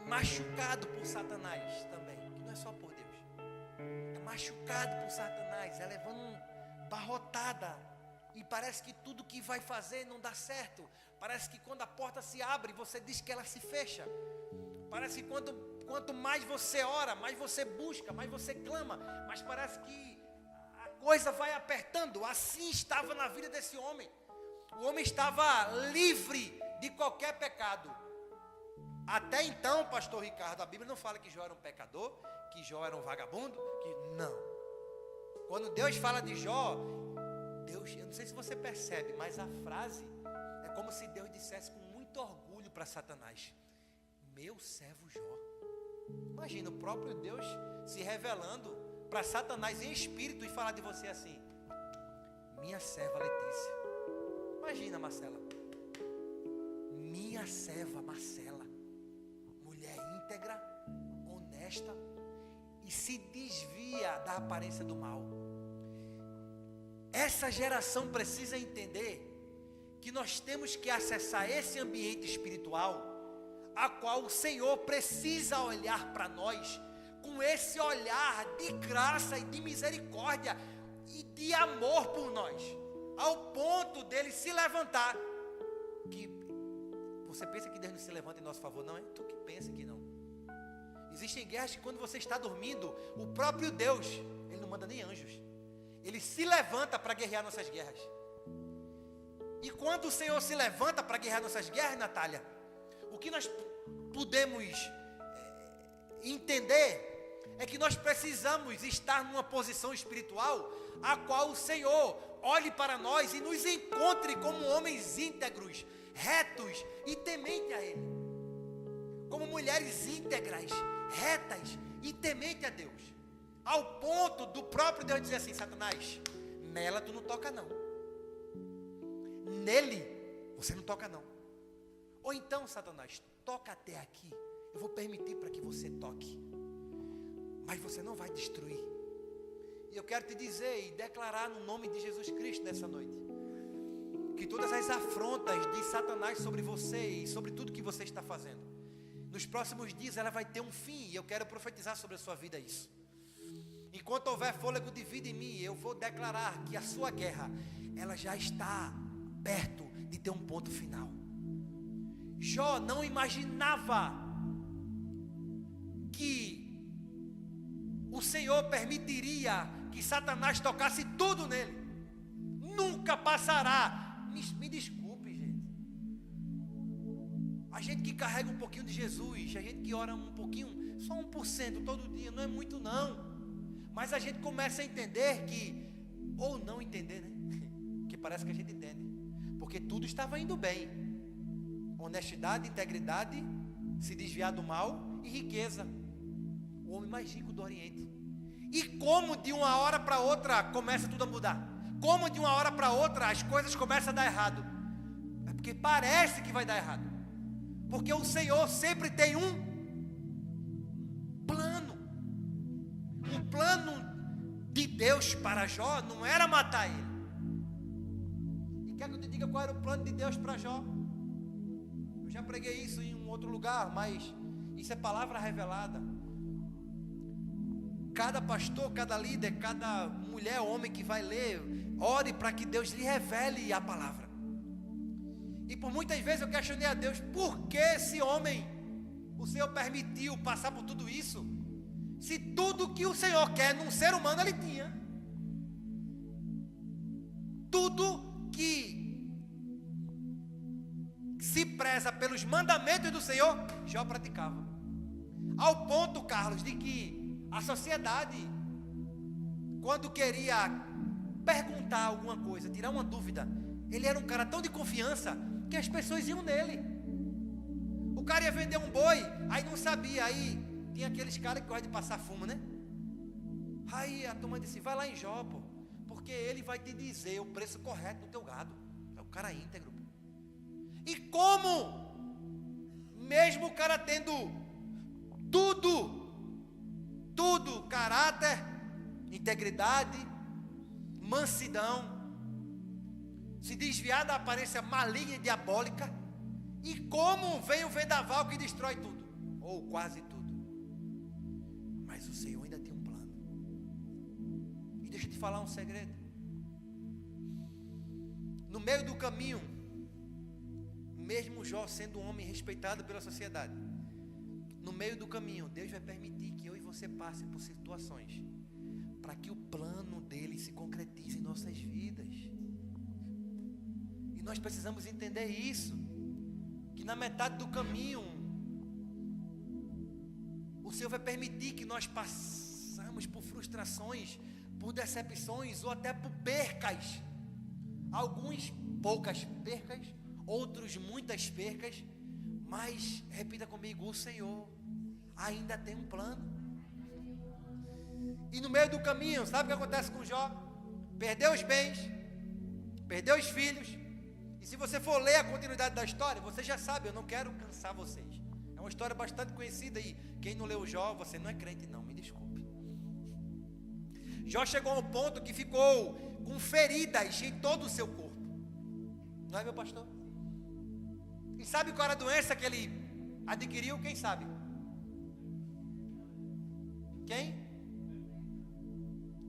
machucado por Satanás também, que não é só por Deus, é machucado por Satanás, é levando barrotada, e parece que tudo que vai fazer não dá certo. Parece que quando a porta se abre, você diz que ela se fecha. Parece que quanto mais você ora, mais você busca, mais você clama, mas parece que a coisa vai apertando. Assim estava na vida desse homem. O homem estava livre de qualquer pecado. Até então, pastor Ricardo, a Bíblia não fala que Jó era um pecador, que Jó era um vagabundo, que não. Quando Deus fala de Jó, Deus, eu não sei se você percebe, mas a frase é como se Deus dissesse com muito orgulho para Satanás: meu servo Jó. Imagina o próprio Deus se revelando para Satanás em espírito e falar de você assim: minha serva Letícia. Imagina, Marcela. Minha serva Marcela, mulher íntegra, honesta e se desvia da aparência do mal. Essa geração precisa entender que nós temos que acessar esse ambiente espiritual, a qual o Senhor precisa olhar para nós com esse olhar de graça e de misericórdia e de amor por nós, ao ponto dele se levantar. Que você pensa que Deus não se levanta em nosso favor? Não, é tu que pensa que não. Existem guerras que quando você está dormindo, o próprio Deus, ele não manda nem anjos, ele se levanta para guerrear nossas guerras. E quando o Senhor se levanta para guerrear nossas guerras, Natália, o que nós podemos entender é que nós precisamos estar numa posição espiritual a qual o Senhor olhe para nós e nos encontre como homens íntegros, retos e tementes a Ele, como mulheres íntegras, retas e tementes a Deus, ao ponto do próprio Deus dizer assim: Satanás, nela tu não toca não, nele você não toca não. Ou então, Satanás, toca até aqui, eu vou permitir para que você toque, mas você não vai destruir. E eu quero te dizer e declarar no nome de Jesus Cristo nessa noite, que todas as afrontas de Satanás sobre você e sobre tudo que você está fazendo, nos próximos dias ela vai ter um fim. E eu quero profetizar sobre a sua vida isso. Enquanto houver fôlego de vida em mim, eu vou declarar que a sua guerra, ela já está perto de ter um ponto final. Jó não imaginava que o Senhor permitiria que Satanás tocasse tudo nele. Nunca passará. Me desculpe, gente. A gente que carrega um pouquinho de Jesus, a gente que ora um pouquinho, só 1% todo dia, não é muito não. Mas a gente começa a entender que, ou não entender, né? Que parece que a gente entende. Porque tudo estava indo bem. Honestidade, integridade, se desviar do mal e riqueza. O homem mais rico do Oriente. E como de uma hora para outra começa tudo a mudar. Como de uma hora para outra as coisas começam a dar errado. É porque parece que vai dar errado. Porque o Senhor sempre tem um plano. O plano de Deus para Jó não era matar ele. E quer que eu te diga qual era o plano de Deus para Jó? Eu já preguei isso em um outro lugar, mas isso é palavra revelada. Cada pastor, cada líder, cada mulher, homem que vai ler, ore para que Deus lhe revele a palavra. E por muitas vezes eu questionei a Deus: por que esse homem, o Senhor permitiu passar por tudo isso? Se tudo que o Senhor quer num ser humano ele tinha. Tudo que se preza pelos mandamentos do Senhor, Jó praticava. Ao ponto, Carlos, de que a sociedade, quando queria perguntar alguma coisa, tirar uma dúvida, ele era um cara tão de confiança que as pessoas iam nele. O cara ia vender um boi, aí não sabia, aí tinha aqueles caras que gostam de passar fumo, né? Aí a turma disse: vai lá em Jó, pô, porque ele vai te dizer o preço correto do teu gado. É o cara íntegro, pô. E como, mesmo o cara tendo tudo, caráter, integridade, mansidão, se desviar da aparência maligna e diabólica, e como vem o vendaval que destrói tudo, ou quase tudo. Mas o Senhor ainda tem um plano. E deixa eu te falar um segredo. No meio do caminho, mesmo Jó sendo um homem respeitado pela sociedade, no meio do caminho, Deus vai permitir que eu e você passe por situações para que o plano dele se concretize em nossas vidas. E nós precisamos entender isso, que na metade do caminho o Senhor vai permitir que nós passamos por frustrações, por decepções ou até por percas. Alguns poucas percas, outros muitas percas. Mas repita comigo: o Senhor ainda tem um plano. E no meio do caminho, sabe o que acontece com Jó? Perdeu os bens, perdeu os filhos. E se você for ler a continuidade da história, você já sabe, eu não quero cansar vocês. É uma história bastante conhecida aí. Quem não leu Jó, você não é crente não, me desculpe. Jó chegou a um ponto que ficou com feridas em todo o seu corpo. Não é, meu pastor? E sabe qual era a doença que ele adquiriu? Quem sabe? Quem?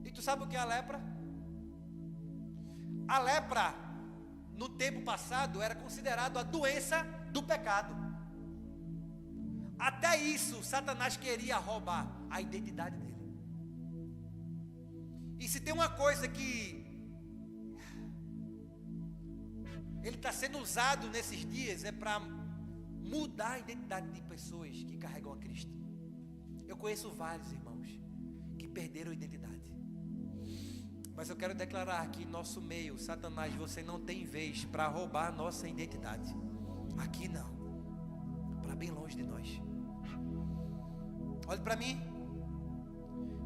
E tu sabe o que é a lepra? A lepra, no tempo passado, era considerado a doença do pecado. Até isso, Satanás queria roubar a identidade dele. E se tem uma coisa que ele está sendo usado nesses dias, é para mudar a identidade de pessoas que carregam a Cristo. Eu conheço vários irmãos que perderam a identidade. Mas eu quero declarar que em nosso meio, Satanás, você não tem vez para roubar a nossa identidade. Aqui não. Para bem longe de nós. Olhe para mim.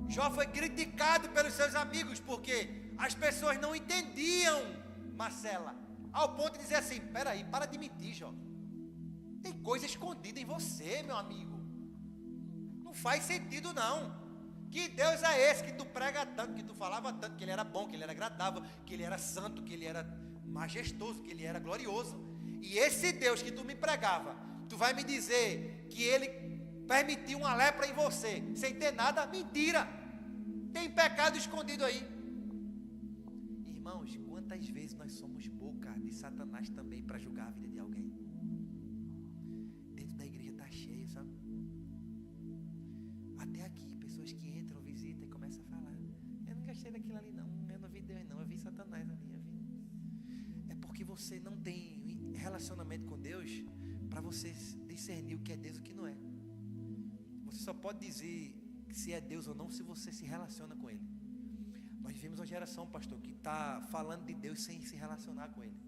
Jó foi criticado pelos seus amigos porque as pessoas não entendiam Marcela. Ao ponto de dizer assim, peraí, para de mentir, Jó. Tem coisa escondida em você, meu amigo. Não faz sentido não. Que Deus é esse que tu prega tanto, que tu falava tanto, que Ele era bom, que Ele era agradável, que Ele era santo, que Ele era majestoso, que Ele era glorioso. E esse Deus que tu me pregava, tu vai me dizer que Ele permitiu uma lepra em você, sem ter nada? Mentira! Tem pecado escondido aí. Irmãos, quantas vezes nós somos boca de Satanás também para julgar a vida de alguém? Dentro da igreja está cheio, sabe? Até aqui, pessoas que entram, visitam e começam a falar, eu não gostei daquilo ali não, eu não vi Deus não, eu vi Satanás ali, eu vi. É porque você não tem relacionamento com Deus para você discernir o que é Deus e o que não é. Você só pode dizer se é Deus ou não se você se relaciona com Ele. Nós vivemos uma geração, pastor, que está falando de Deus sem se relacionar com Ele.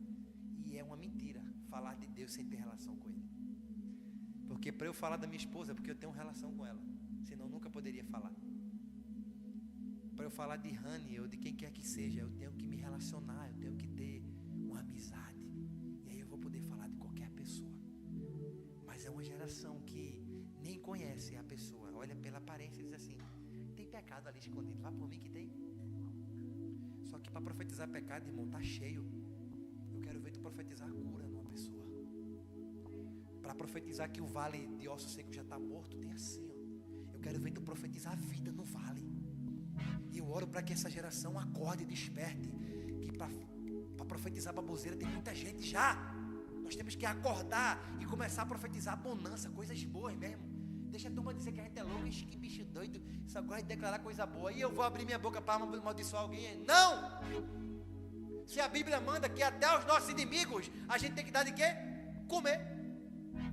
E é uma mentira falar de Deus sem ter relação com Ele. Porque para eu falar da minha esposa, é porque eu tenho relação com ela. Senão eu nunca poderia falar. Para eu falar de Rani ou de quem quer que seja, eu tenho que me relacionar, eu tenho que ter uma amizade. E aí eu vou poder falar de qualquer pessoa. Mas é uma geração que nem conhece a pessoa, olha pela aparência e diz assim, tem pecado ali escondido, vá por mim que tem. Só que para profetizar pecado, irmão, está cheio. Eu quero ver tu profetizar cura numa pessoa. Para profetizar que o vale de osso seco já está morto, tem assim, ó. Eu quero ver tu profetizar a vida no vale. E eu oro para que essa geração acorde e desperte. Que para profetizar baboseira tem muita gente já. Nós temos que acordar e começar a profetizar bonança, coisas boas mesmo. Deixa a turma dizer que a gente é louco, que bicho doido, só gosta de declarar coisa boa. E eu vou abrir minha boca para amaldiçoar alguém? Não! Se a Bíblia manda que até aos nossos inimigos a gente tem que dar de quê? Comer.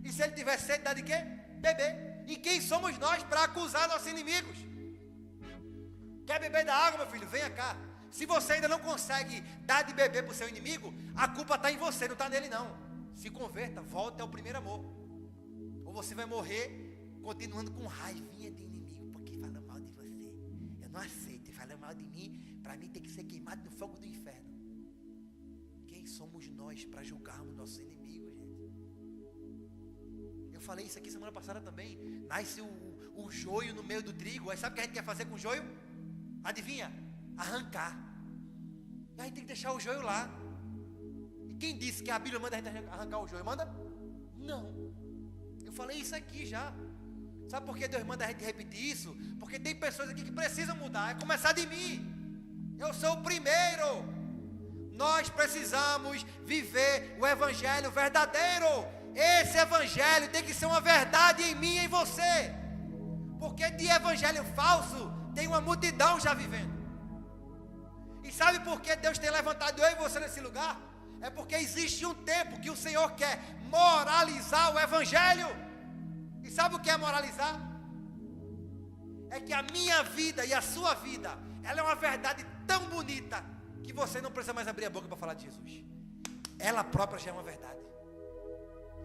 E se ele tiver sede, dar de quê? Beber. E quem somos nós para acusar nossos inimigos? Quer beber da água, meu filho? Venha cá. Se você ainda não consegue dar de beber para o seu inimigo, a culpa está em você, não está nele não. Se converta, volta ao primeiro amor. Ou você vai morrer continuando com raivinha de inimigo, porque fala mal de você. Eu não aceito, fala mal de mim, para mim tem que ser queimado no fogo do inferno. Quem somos nós para julgarmos nossos inimigos, gente? Eu falei isso aqui semana passada também. Nasce o joio no meio do trigo. Aí sabe o que a gente quer fazer com o joio? Adivinha? Arrancar. E a gente tem que deixar o joio lá. E quem disse que a Bíblia manda a gente arrancar o joio? Manda? Não. Eu falei isso aqui já. Sabe por que Deus manda a gente repetir isso? Porque tem pessoas aqui que precisam mudar. É começar de mim. Eu sou o primeiro. Nós precisamos viver o evangelho verdadeiro. Esse evangelho tem que ser uma verdade em mim e em você. Porque de evangelho falso tem uma multidão já vivendo. E sabe por que Deus tem levantado eu e você nesse lugar? É porque existe um tempo que o Senhor quer moralizar o evangelho. E sabe o que é moralizar? É que a minha vida e a sua vida, ela é uma verdade tão bonita que você não precisa mais abrir a boca para falar de Jesus. Ela própria já é uma verdade.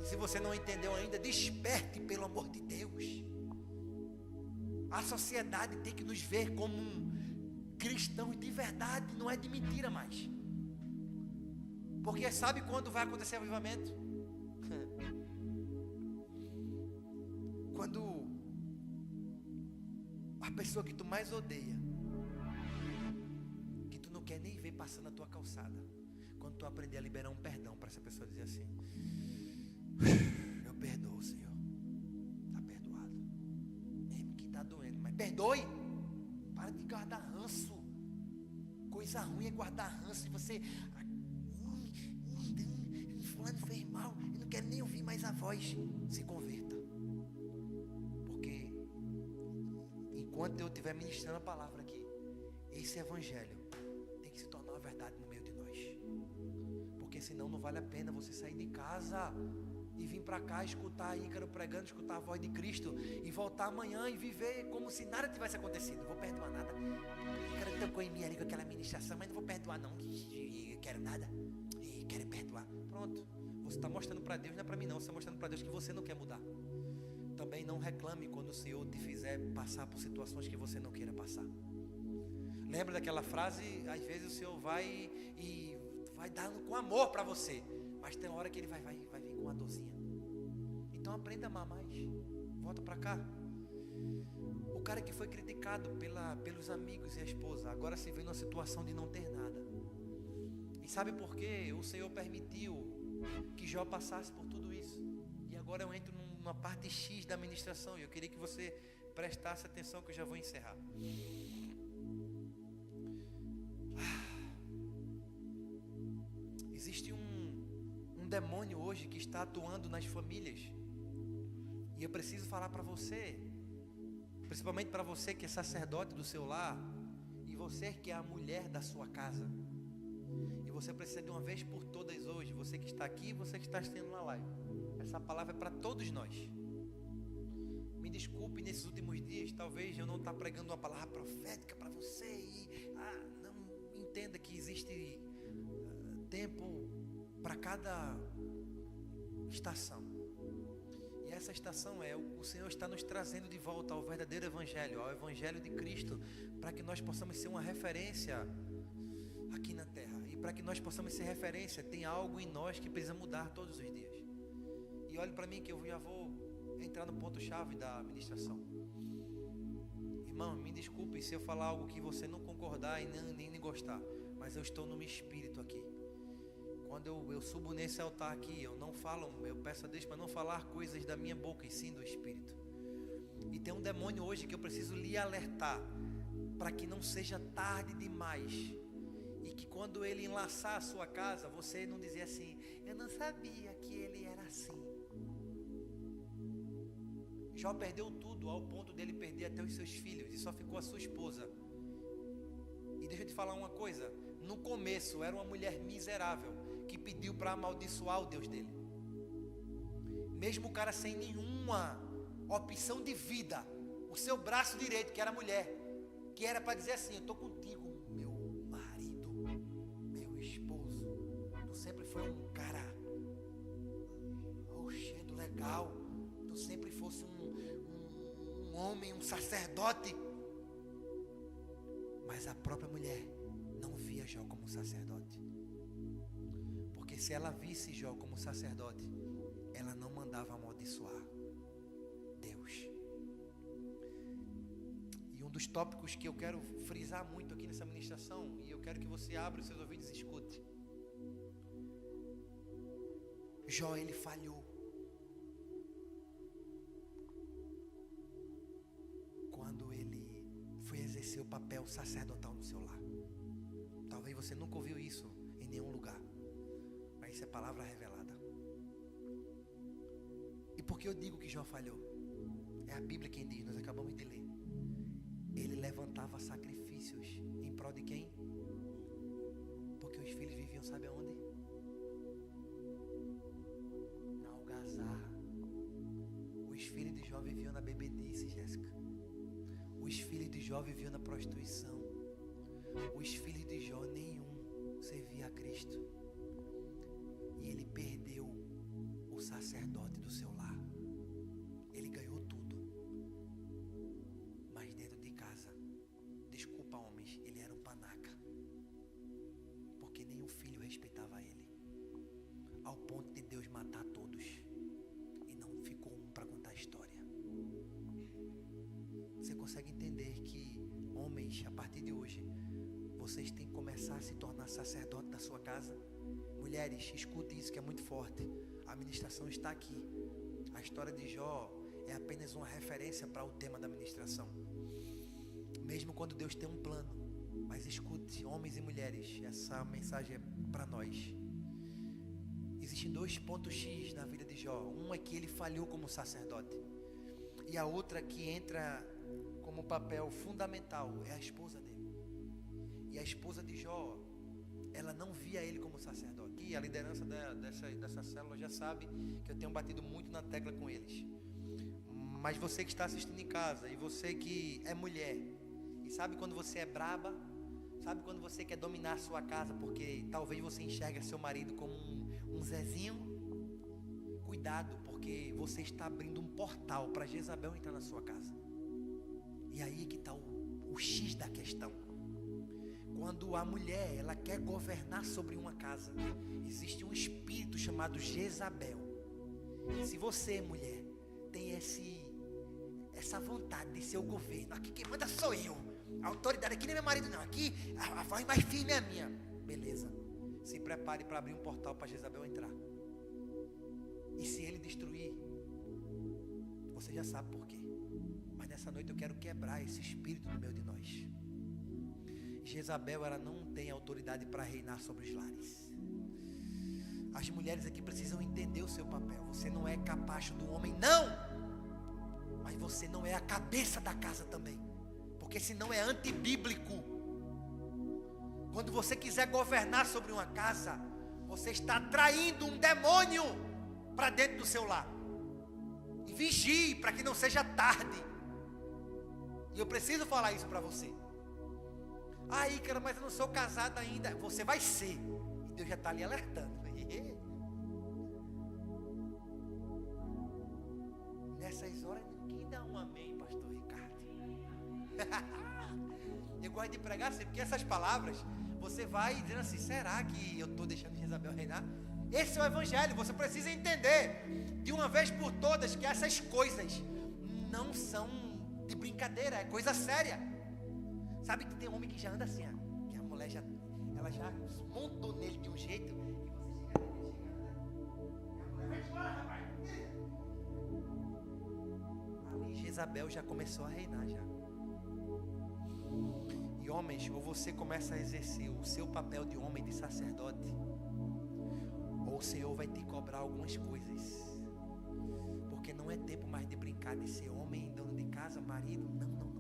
E se você não entendeu ainda, desperte pelo amor de Deus. A sociedade tem que nos ver como cristãos de verdade, não é de mentira mais. Porque sabe quando vai acontecer avivamento? Quando a pessoa que tu mais odeia, que tu não quer nem ver passando a tua calçada, quando tu aprender a liberar um perdão para essa pessoa dizer assim: eu perdoo, Senhor, está perdoado, mesmo que está doendo, mas perdoe. Para de guardar ranço. Coisa ruim é guardar ranço. E você, fulano fez mal, eu não quero nem ouvir mais a voz. Se converta. Porque enquanto eu estiver ministrando a palavra aqui, esse evangelho tem que se tornar uma verdade no meio de nós. Porque senão não vale a pena você sair de casa e vir para cá, escutar Ícaro pregando, escutar a voz de Cristo e voltar amanhã e viver como se nada tivesse acontecido. Não vou perdoar nada. Ícaro tocou em mim ali com aquela ministração, mas não vou perdoar não, eu quero nada, eu quero perdoar. Pronto, você está mostrando para Deus, não é para mim não, você está mostrando para Deus que você não quer mudar. Também não reclame quando o Senhor te fizer passar por situações que você não queira passar. Lembra daquela frase? Às vezes o Senhor vai e vai dando com amor para você, mas tem hora que Ele vai vir com uma dorzinha. Então aprenda a amar mais. Volta para cá. O cara que foi criticado pelos amigos e a esposa, agora se vê numa situação de não ter nada. E sabe por quê? O Senhor permitiu que Jó passasse por tudo isso. E agora eu entro numa parte X da ministração, e eu queria que você prestasse atenção, que eu já vou encerrar. Existe um demônio hoje que está atuando nas famílias. E eu preciso falar para você, principalmente para você que é sacerdote do seu lar, e você que é a mulher da sua casa. E você precisa de uma vez por todas hoje, você que está aqui, você que está assistindo na live. Essa palavra é para todos nós. Me desculpe nesses últimos dias, talvez eu não estou pregando uma palavra profética para você e não entenda que existe tempo para cada estação. E essa estação o Senhor está nos trazendo de volta ao verdadeiro evangelho, ao evangelho de Cristo, para que nós possamos ser uma referência aqui na terra. E para que nós possamos ser referência, tem algo em nós que precisa mudar todos os dias. E olhe para mim que eu já vou entrar no ponto-chave da ministração. Irmão, me desculpe se eu falar algo que você não concordar e nem gostar, mas eu estou no meu espírito aqui. Quando eu subo nesse altar aqui, eu peço a Deus para não falar coisas da minha boca, e sim do Espírito. E tem um demônio hoje que eu preciso lhe alertar, para que não seja tarde demais, e que quando ele enlaçar a sua casa, você não dizer assim: eu não sabia que ele era assim. Jó perdeu tudo, ao ponto dele perder até os seus filhos, e só ficou a sua esposa. E deixa eu te falar uma coisa, no começo era uma mulher miserável, que pediu para amaldiçoar o Deus dele. Mesmo o cara sem nenhuma opção de vida, o seu braço direito, que era a mulher, que era para dizer assim: eu estou contigo, meu marido, meu esposo, tu sempre foi um cara cheio, legal, tu sempre fosse um homem, um sacerdote. Mas a própria mulher não via Jó como sacerdote. Porque se ela visse Jó como sacerdote, ela não mandava amaldiçoar Deus. E um dos tópicos que eu quero frisar muito aqui nessa ministração, e eu quero que você abra os seus ouvidos e escute. Jó, ele falhou. Quando ele foi exercer o papel sacerdotal no seu lar. Talvez você nunca ouviu isso em nenhum lugar, mas isso é palavra revelada. E por que eu digo que Jó falhou? É a Bíblia quem diz, nós acabamos de ler. Ele levantava sacrifícios em prol de quem? Porque os filhos viviam, sabe aonde? Na algazarra. Os filhos de Jó viviam na bebedice, Jéssica. Os filhos de Jó viviam na prostituição. Os filhos de Jó, nenhum servia a Cristo. E ele perdeu o sacerdote do seu lar. Ele ganhou tudo, mas porque nenhum filho respeitava ele, ao ponto de Deus matar todos, e não ficou um para contar a história. Você consegue entender que, homens, a partir de hoje, vocês têm que começar a se tornar sacerdote da sua casa? Mulheres, escute isso que é muito forte. A ministração está aqui. A história de Jó é apenas uma referência para o tema da ministração. Mesmo quando Deus tem um plano. Mas escute, homens e mulheres, essa mensagem é para nós. Existem 2 pontos X na vida de Jó. Um é que ele falhou como sacerdote, e a outra que entra como papel fundamental é a esposa dele. E a esposa de Jó, ela não via ele como sacerdote. E a liderança dessa célula já sabe que eu tenho batido muito na tecla com eles. Mas você que está assistindo em casa, e você que é mulher, e sabe quando você é braba, sabe quando você quer dominar a sua casa, porque talvez você enxerga seu marido como um Zezinho? Cuidado, porque você está abrindo um portal para Jezabel entrar na sua casa. E aí que está o X da questão. Quando a mulher, ela quer governar sobre uma casa, existe um espírito chamado Jezabel. E se você, mulher, tem essa vontade de ser o governo, aqui quem manda sou eu, a autoridade aqui não é meu marido não, aqui a voz mais firme é a minha, beleza, se prepare para abrir um portal para Jezabel entrar. E se ele destruir, você já sabe por quê. Mas nessa noite eu quero quebrar esse espírito no meio de nós. Jezabel, ela não tem autoridade para reinar sobre os lares. As mulheres aqui precisam entender o seu papel. Você não é capacho do homem, não. Mas você não é a cabeça da casa também, porque senão é antibíblico. Quando você quiser governar sobre uma casa, você está atraindo um demônio para dentro do seu lar. E vigie para que não seja tarde. E eu preciso falar isso para você. Aí, cara, mas eu não sou casado ainda. Você vai ser. E Deus já está ali alertando. Nessas horas ninguém dá um amém, pastor Ricardo. Eu gosto de pregar assim, porque essas palavras, você vai dizendo assim, será que eu estou deixando Jezabel reinar? Esse é o evangelho. Você precisa entender de uma vez por todas que essas coisas não são de brincadeira, é coisa séria. Sabe que tem homem que já anda assim, ó, que a mulher ela já montou nele de um jeito, e você chega rapaz. Ali Jezabel já começou a reinar já. E homens, ou você começa a exercer o seu papel de homem, de sacerdote, ou o Senhor vai te cobrar algumas coisas. Porque não é tempo mais de brincar de ser homem, dono de casa, marido, não.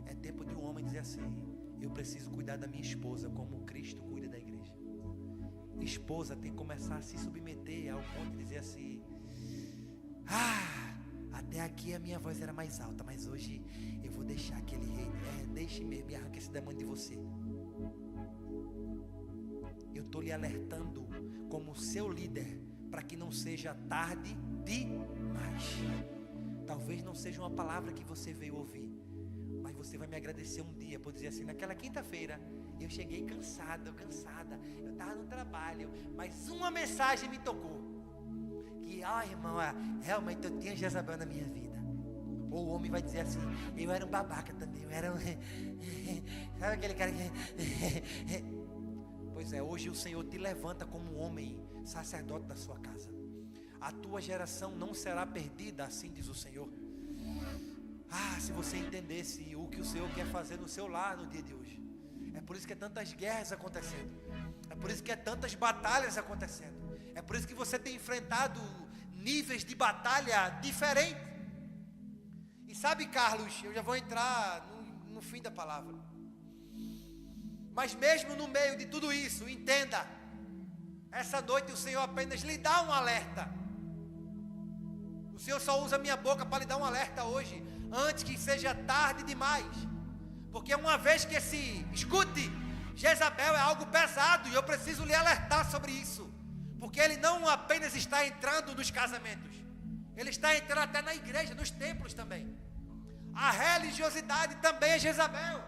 É tempo de um homem dizer assim, eu preciso cuidar da minha esposa como Cristo cuida da igreja. Esposa tem que começar a se submeter ao ponto de dizer assim, até aqui a minha voz era mais alta, mas hoje eu vou deixar que ele reine. Deixe mesmo, e arranque esse demônio de você. Eu estou lhe alertando como seu líder, para que não seja tarde demais. Talvez não seja uma palavra que você veio ouvir, mas você vai me agradecer um dia por dizer assim, naquela quinta-feira eu cheguei cansada, eu estava no trabalho, mas uma mensagem me tocou, que, irmão, realmente eu tinha Jezabel na minha vida. Ou o homem vai dizer assim, eu era um babaca também, eu era um... sabe aquele cara que... Pois é, hoje o Senhor te levanta como um homem sacerdote da sua casa. A tua geração não será perdida, assim diz o Senhor. Se você entendesse o que o Senhor quer fazer no seu lar no dia de hoje. É por isso que é tantas guerras acontecendo. É por isso que é tantas batalhas acontecendo. É por isso que você tem enfrentado níveis de batalha diferentes. E sabe, Carlos, eu já vou entrar no fim da palavra. Mas mesmo no meio de tudo isso, entenda, essa noite o Senhor apenas lhe dá um alerta. O Senhor só usa a minha boca para lhe dar um alerta hoje, antes que seja tarde demais. Porque uma vez que escute, Jezabel é algo pesado, e eu preciso lhe alertar sobre isso. Porque ele não apenas está entrando nos casamentos, ele está entrando até na igreja, nos templos também. A religiosidade também é Jezabel.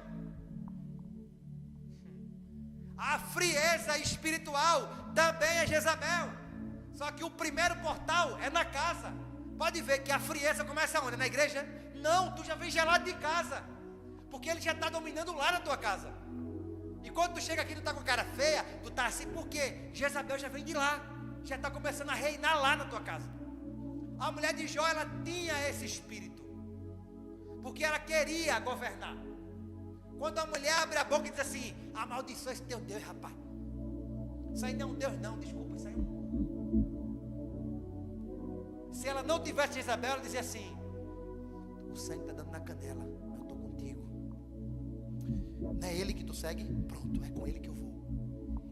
A frieza espiritual também é Jezabel. Só que o primeiro portal é na casa. Pode ver que a frieza começa onde? Na igreja? Não, tu já vem gelado de casa. Porque ele já está dominando lá na tua casa. E quando tu chega aqui, tu está com cara feia, tu está assim, por quê? Jezabel já vem de lá. Já está começando a reinar lá na tua casa. A mulher de Jó, ela tinha esse espírito. Porque ela queria governar. Quando a mulher abre a boca e diz assim, amaldiçoa esse teu Deus, rapaz. Isso aí não é um Deus não, desculpa, isso aí é um... Se ela não tivesse Jezabel, ela dizia assim, o sangue está dando na canela, eu estou contigo. Não é ele que tu segue? Pronto, é com ele que eu vou.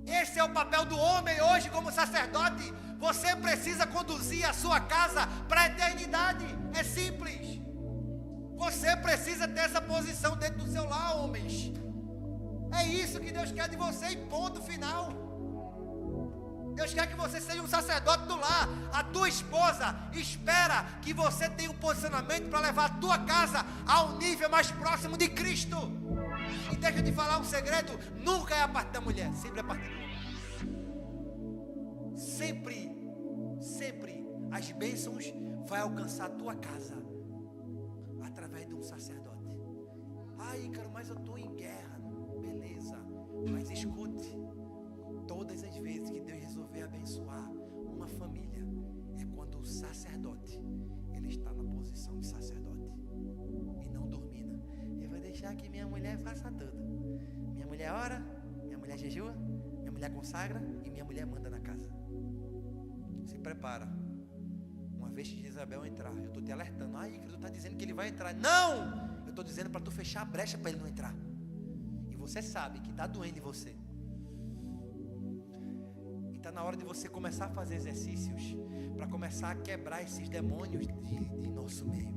Esse é o papel do homem hoje como sacerdote. Você precisa conduzir a sua casa para a eternidade. É simples. Você precisa ter essa posição dentro do seu lar, homens. É isso que Deus quer de você e ponto final. Deus quer que você seja um sacerdote do lar. A tua esposa espera que você tenha um posicionamento para levar a tua casa ao nível mais próximo de Cristo. E deixa eu te falar um segredo, nunca é a parte da mulher, sempre é a parte do homem. Sempre as bênçãos vai alcançar a tua casa através de um sacerdote. Ai, Ícaro, mas eu estou em guerra. Beleza, mas escute, todas as vezes que Deus resolver abençoar uma família, é quando o sacerdote, ele está na posição de sacerdote e não domina. Eu vou deixar que minha mulher faça tudo. Minha mulher ora, minha mulher jejua, minha mulher consagra e minha mulher manda na casa. Se prepara. Uma vez que Jezabel entrar, eu estou te alertando. Ai, Ícaro, tu está dizendo que ele vai entrar. Não! Eu estou dizendo para tu fechar a brecha para ele não entrar. E você sabe que está doendo em você. E está na hora de você começar a fazer exercícios para começar a quebrar esses demônios de nosso meio.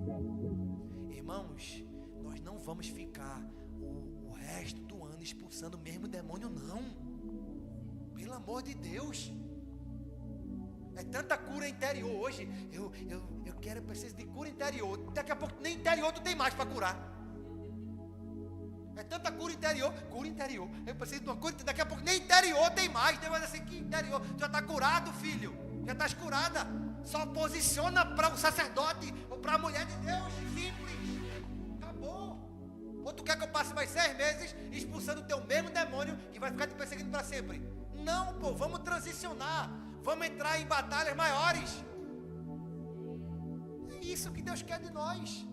Irmãos, nós não vamos ficar o resto do ano expulsando o mesmo demônio, não. Pelo amor de Deus. É tanta cura interior hoje. Eu preciso de cura interior. Daqui a pouco nem interior tu tem mais para curar. É tanta cura interior. Eu preciso de uma cura. Daqui a pouco nem interior tem mais. Tem mais assim, que interior? Tu já está curado, filho. Já estás curada. Só posiciona para o sacerdote ou para a mulher de Deus. Simples. Acabou. Ou tu quer que eu passe mais 6 meses expulsando o teu mesmo demônio que vai ficar te perseguindo para sempre? Não, pô, vamos transicionar. Vamos entrar em batalhas maiores. É isso que Deus quer de nós.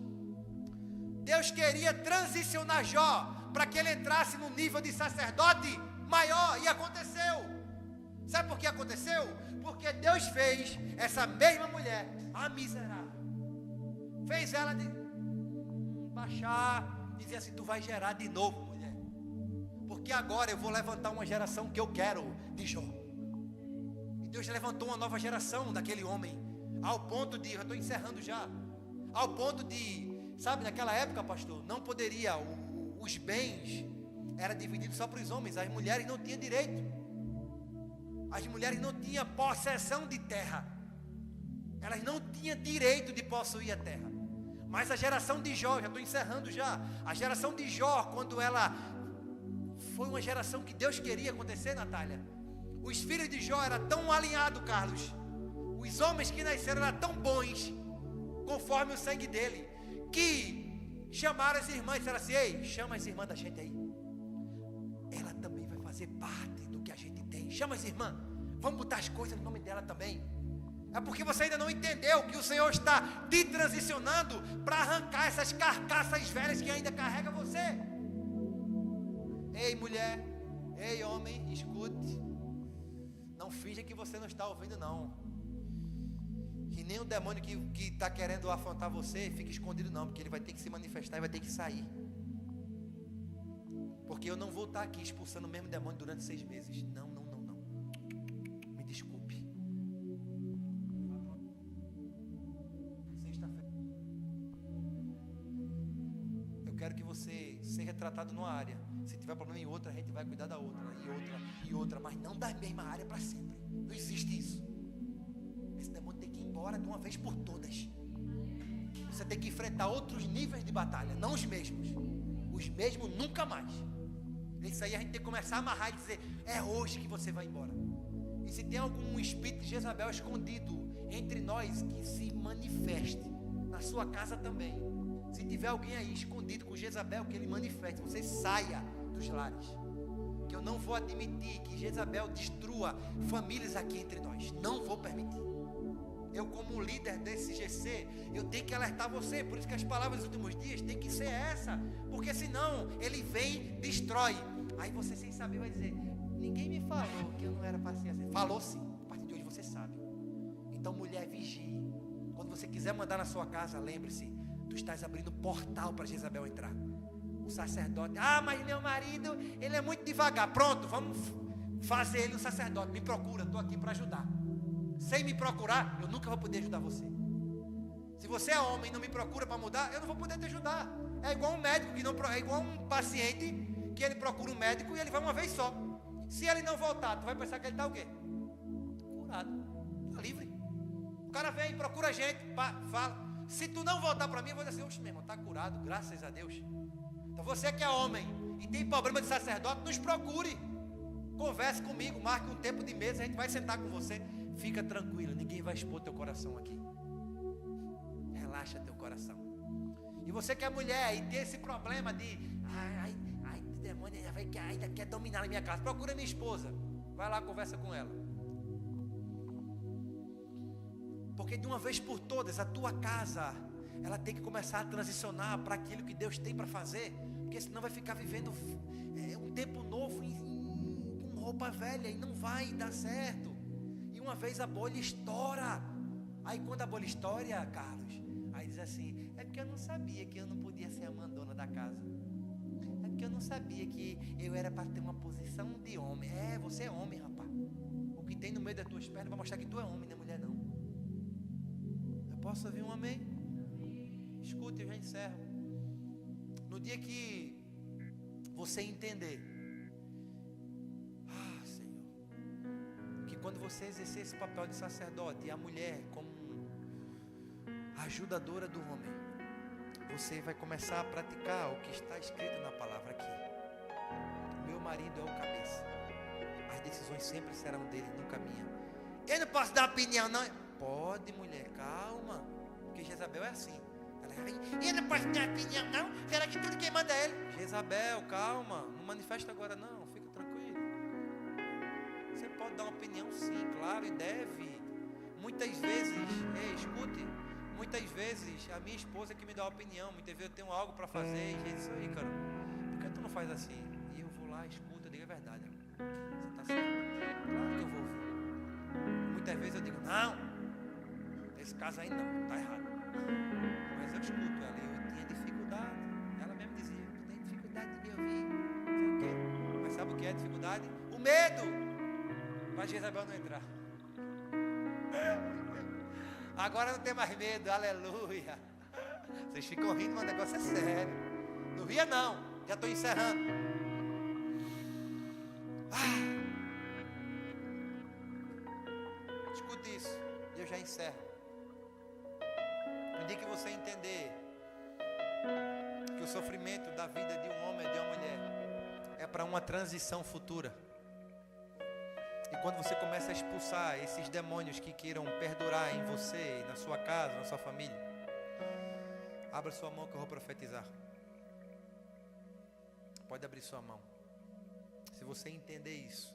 Deus queria transicionar Jó para que ele entrasse no nível de sacerdote maior. E aconteceu. Sabe por que aconteceu? Porque Deus fez essa mesma mulher, a miserável, fez ela baixar, dizer assim, tu vai gerar de novo, mulher. Porque agora eu vou levantar uma geração que eu quero de Jó. Deus levantou uma nova geração daquele homem, ao ponto de, eu estou encerrando já, ao ponto de, sabe, naquela época, pastor, não poderia, os bens eram divididos só para os homens, as mulheres não tinham direito, as mulheres não tinham possessão de terra, elas não tinham direito de possuir a terra. Mas a geração de Jó, já estou encerrando já, a geração de Jó, quando ela, foi uma geração que Deus queria acontecer, Natália. Os filhos de Jó eram tão alinhados, Carlos. Os homens que nasceram eram tão bons, conforme o sangue dele, que chamaram as irmãs e disseram assim, ei, chama as irmãs da gente aí. Ela também vai fazer parte do que a gente tem. Chama as irmãs, vamos botar as coisas no nome dela também. É porque você ainda não entendeu que o Senhor está te transicionando para arrancar essas carcaças velhas que ainda carrega você. Ei, mulher, ei, homem, escute. Não finja que você não está ouvindo, não. E nem o demônio que está querendo afrontar você fique escondido, não. Porque ele vai ter que se manifestar e vai ter que sair. Porque eu não vou estar aqui expulsando o mesmo demônio durante 6 meses. Não. Me desculpe. Sexta-feira. Eu quero que você seja tratado numa área. Se tiver problema em outra, a gente vai cuidar da outra, e outra, mas não da mesma área para sempre. Não existe isso. Esse demônio tem que ir embora de uma vez por todas. Você tem que enfrentar outros níveis de batalha, não os mesmos. Os mesmos nunca mais. Isso aí a gente tem que começar a amarrar e dizer: é hoje que você vai embora. E se tem algum espírito de Jezabel escondido entre nós, que se manifeste na sua casa também. Se tiver alguém aí escondido com Jezabel, que ele manifeste, você saia dos lares. Que eu não vou admitir que Jezabel destrua famílias aqui entre nós. Não vou permitir. Eu, como líder desse GC, eu tenho que alertar você. Por isso que as palavras dos últimos dias tem que ser essa. Porque senão ele vem, destrói. Aí você, sem saber, vai dizer: ninguém me falou que eu não era para ser assim. Falou sim. A partir de hoje você sabe. Então, mulher, vigie. Quando você quiser mandar na sua casa, lembre-se: tu estás abrindo portal para Jezabel entrar. O sacerdote: ah, mas meu marido, ele é muito devagar. Pronto, vamos fazer ele um sacerdote. Me procura, estou aqui para ajudar. Sem me procurar, eu nunca vou poder ajudar você. Se você é homem e não me procura para mudar, eu não vou poder te ajudar. É igual um médico que não, é igual um paciente que ele procura um médico e ele vai uma vez só. Se ele não voltar, tu vai pensar que ele está o quê? Curado, está livre. O cara vem, procura a gente, fala. Se tu não voltar para mim, eu vou dizer assim: oxe, meu irmão, está curado, graças a Deus. Então você que é homem e tem problema de sacerdote, nos procure. Converse comigo, marque um tempo de mesa, a gente vai sentar com você. Fica tranquilo, ninguém vai expor teu coração aqui. Relaxa teu coração. E você que é mulher e tem esse problema de ai, demônio, ainda quer dominar a minha casa, procura minha esposa. Vai lá, conversa com ela. Porque de uma vez por todas, a tua casa, ela tem que começar a transicionar para aquilo que Deus tem para fazer. Porque senão vai ficar vivendo um tempo novo com roupa velha e não vai dar certo. E uma vez a bolha estoura. Aí quando a bolha estoura, Carlos, aí diz assim: é porque eu não sabia que eu não podia ser a mandona da casa. É porque eu não sabia que eu era para ter uma posição de homem. É, você é homem, rapaz. O que tem no meio das tuas pernas vai mostrar que tu é homem, não é mulher não. Eu posso ouvir um amém? Escuta, eu já encerro. No dia que você entender, quando você exercer esse papel de sacerdote e a mulher como ajudadora do homem, você vai começar a praticar o que está escrito na palavra aqui: meu marido é o cabeça, as decisões sempre serão dele, nunca minha. Eu não posso dar opinião não. Pode, mulher, calma, porque Jezabel é assim. Ela vem: eu não posso dar opinião não, será que tudo quem manda é ele? Jezabel, calma, não manifesta agora não, fica tranquilo. Você pode dar uma opinião sim, claro, e deve. Muitas vezes, escute, muitas vezes a minha esposa que me dá uma opinião. Muitas vezes eu tenho algo para fazer e diz: aí, cara, por que tu não faz assim? E eu vou lá, escuto, eu digo: é verdade, você está certo, claro que eu vou ouvir. Muitas vezes eu digo: não, nesse caso aí não, está errado. Mas eu escuto ela e eu tinha dificuldade. Ela mesmo dizia: tu tem dificuldade de me ouvir, não sei o quê. Mas sabe o que é dificuldade? O medo. Para Jezabel não entrar. Agora não tem mais medo, aleluia. Vocês ficam rindo, mas o negócio é sério. Não ria não, já estou encerrando. Escute isso, e eu já encerro. No dia que você entender que o sofrimento da vida de um homem e de uma mulher é para uma transição futura. E quando você começa a expulsar esses demônios que queiram perdurar em você, na sua casa, na sua família, abra sua mão que eu vou profetizar. Pode abrir sua mão. Se você entender isso,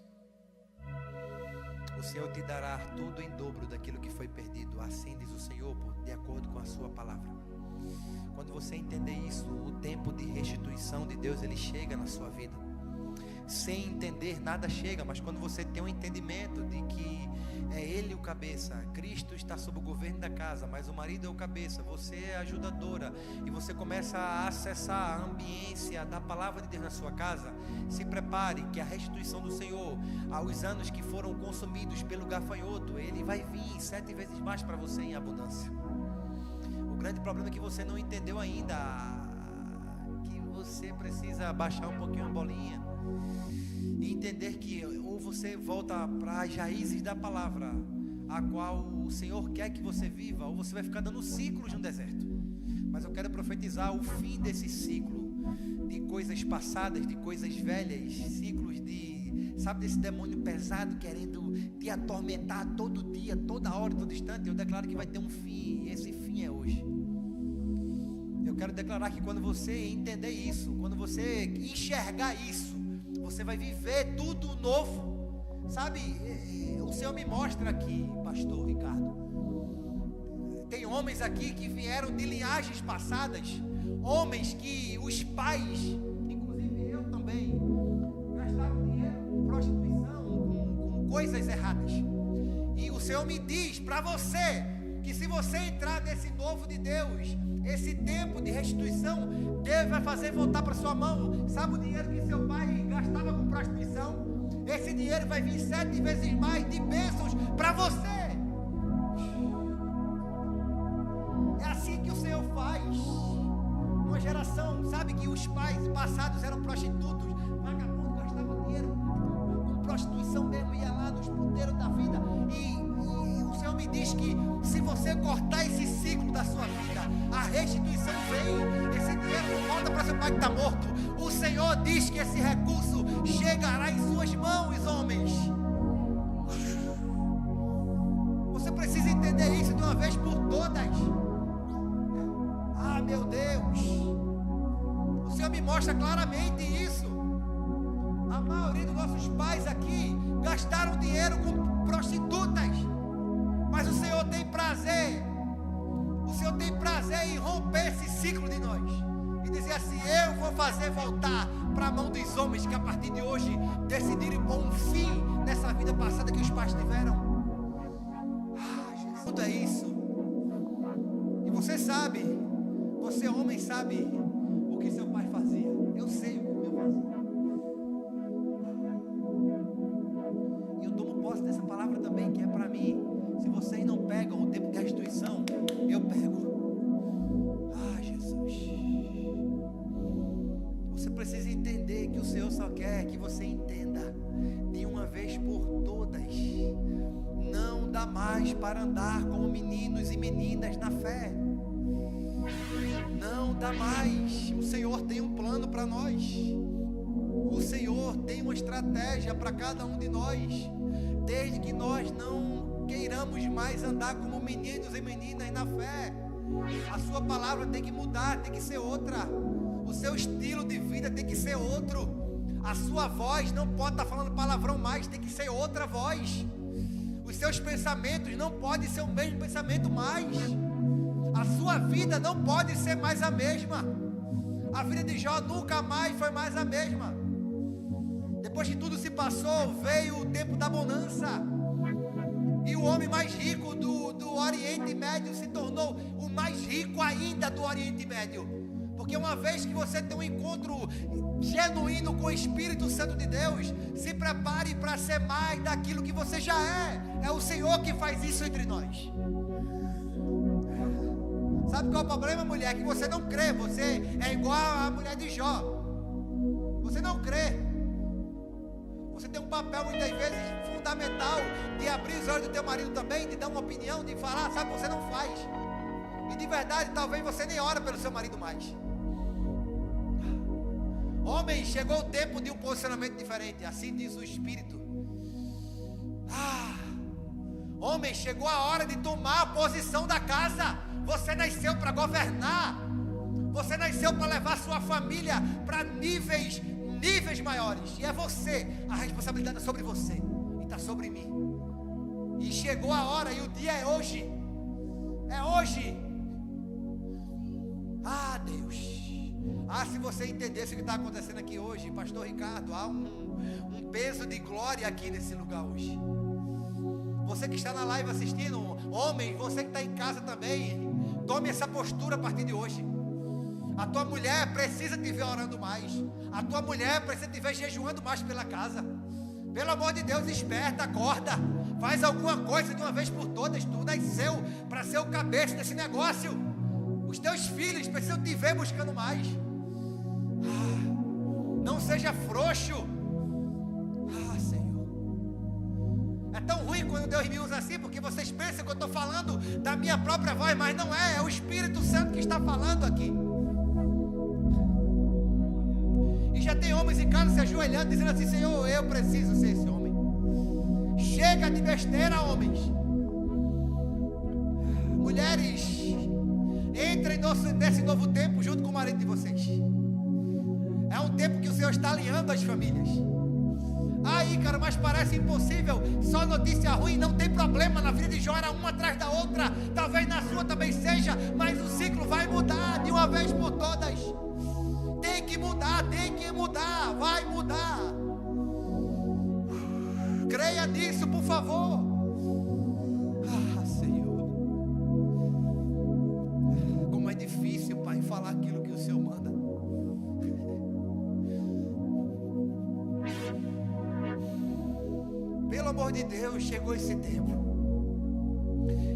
o Senhor te dará tudo em dobro daquilo que foi perdido. Assim diz o Senhor, de acordo com a sua palavra. Quando você entender isso, o tempo de restituição de Deus, ele chega na sua vida. Sem entender, nada chega, mas quando você tem um entendimento de que é Ele o cabeça, Cristo está sob o governo da casa, mas o marido é o cabeça, você é a ajudadora, e você começa a acessar a ambiência da palavra de Deus na sua casa, se prepare que a restituição do Senhor, aos anos que foram consumidos pelo gafanhoto, Ele vai vir 7 vezes mais para você em abundância. O grande problema é que você não entendeu ainda, que você precisa baixar um pouquinho a bolinha, e entender que ou você volta para as raízes da palavra, a qual o Senhor quer que você viva, ou você vai ficar dando ciclos no deserto. Mas eu quero profetizar o fim desse ciclo, de coisas passadas, de coisas velhas, ciclos de, sabe, desse demônio pesado querendo te atormentar todo dia, toda hora, todo instante. Eu declaro que vai ter um fim, e esse fim é hoje. Eu quero declarar que quando você entender isso, quando você enxergar isso, você vai viver tudo novo. Sabe, o Senhor me mostra aqui, pastor Ricardo, tem homens aqui que vieram de linhagens passadas, homens que os pais, inclusive eu também, gastaram dinheiro com prostituição, com coisas erradas. E o Senhor me diz para você, que se você entrar nesse novo de Deus, esse tempo de restituição, Deus vai fazer voltar para sua mão. Sabe o dinheiro que seu pai gastava com prostituição? Esse dinheiro vai vir 7 vezes mais de bênçãos para você. É assim que o Senhor faz. Uma geração, sabe que os pais passados eram prostitutos, vagabundos, gastavam dinheiro com prostituição mesmo, ia lá nos puteiros da vida. E o Senhor me diz que se você cortar esse ciclo da sua vida, a restituição vem. Esse dinheiro não volta para seu pai que está morto. O Senhor diz que esse recurso chegará em suas mãos, homens. Você precisa entender isso de uma vez por todas. Ah, meu Deus, o Senhor me mostra claramente isso. A maioria dos nossos pais aqui gastaram dinheiro com prostitutas, mas o Senhor tem prazer em romper esse ciclo de nós e dizer assim: eu vou fazer voltar para a mão dos homens que a partir de hoje decidirem pôr um fim nessa vida passada que os pais tiveram. Ah, Jesus, tudo é isso. E você sabe, você homem sabe o que seu pai fazia. Eu sei o que meu pai fazia. E eu tomo posse dessa palavra também, que é para mim. Se vocês não pegam o tempo de restituição, eu pego. Ah, Jesus. Você precisa entender que o Senhor só quer que você entenda de uma vez por todas. Não dá mais para andar como meninos e meninas na fé. Não dá mais. O Senhor tem um plano para nós. O Senhor tem uma estratégia para cada um de nós. Desde que nós não queiramos mais andar como meninos e meninas na fé, a sua palavra tem que mudar, tem que ser outra. O seu estilo de vida tem que ser outro. A sua voz não pode estar falando palavrão mais, tem que ser outra voz. Os seus pensamentos não podem ser o mesmo pensamento mais. A sua vida não pode ser mais a mesma. A vida de Jó nunca mais foi mais a mesma. Depois que tudo se passou, veio o tempo da bonança. E o homem mais rico do Oriente Médio se tornou o mais rico ainda do Oriente Médio. Porque uma vez que você tem um encontro genuíno com o Espírito Santo de Deus, se prepare para ser mais daquilo que você já é. É o Senhor que faz isso entre nós. Sabe qual é o problema, mulher? Que você não crê. Você é igual a mulher de Jó. Você não crê. Você tem um papel muitas vezes fundamental de abrir os olhos do teu marido também, de dar uma opinião, de falar, sabe, você não faz. E de verdade, talvez você nem ora pelo seu marido mais. Homem, chegou o tempo de um posicionamento diferente, assim diz o Espírito. Homem, chegou a hora de tomar a posição da casa. Você nasceu para governar. Você nasceu para levar sua família para níveis maiores. E é você, a responsabilidade é sobre você e está sobre mim. E chegou a hora, e o dia é hoje. É hoje. Ah, Deus. Se você entendesse o que está acontecendo aqui hoje, pastor Ricardo, há um peso de glória aqui nesse lugar hoje. Você que está na live assistindo, homem, você que está em casa também, tome essa postura a partir de hoje. A tua mulher precisa te ver orando mais. A tua mulher precisa te ver jejuando mais pela casa. Pelo amor de Deus, desperta, acorda. Faz alguma coisa de uma vez por todas. Tu nasceu para ser o cabeça desse negócio. Os teus filhos precisam te ver buscando mais. Não seja frouxo. Senhor. É tão ruim quando Deus me usa assim, porque vocês pensam que eu estou falando da minha própria voz, mas não é. É o Espírito Santo que está falando aqui. já tem homens em casa se ajoelhando, dizendo assim: Senhor, eu preciso ser esse homem. Chega de besteira, homens. Mulheres, entrem nesse novo tempo junto com o marido de vocês. É um tempo que o Senhor está alinhando as famílias. Aí, cara, mas parece impossível. Só notícia ruim, não tem problema. Na vida de Jó era uma atrás da outra. Talvez na sua também seja. Mas o ciclo vai mudar de uma vez por todas. Tem que mudar, vai mudar. Creia nisso, por favor. Ah, Senhor. Como é difícil, Pai, falar aquilo que o Senhor manda. Pelo amor de Deus, chegou esse tempo.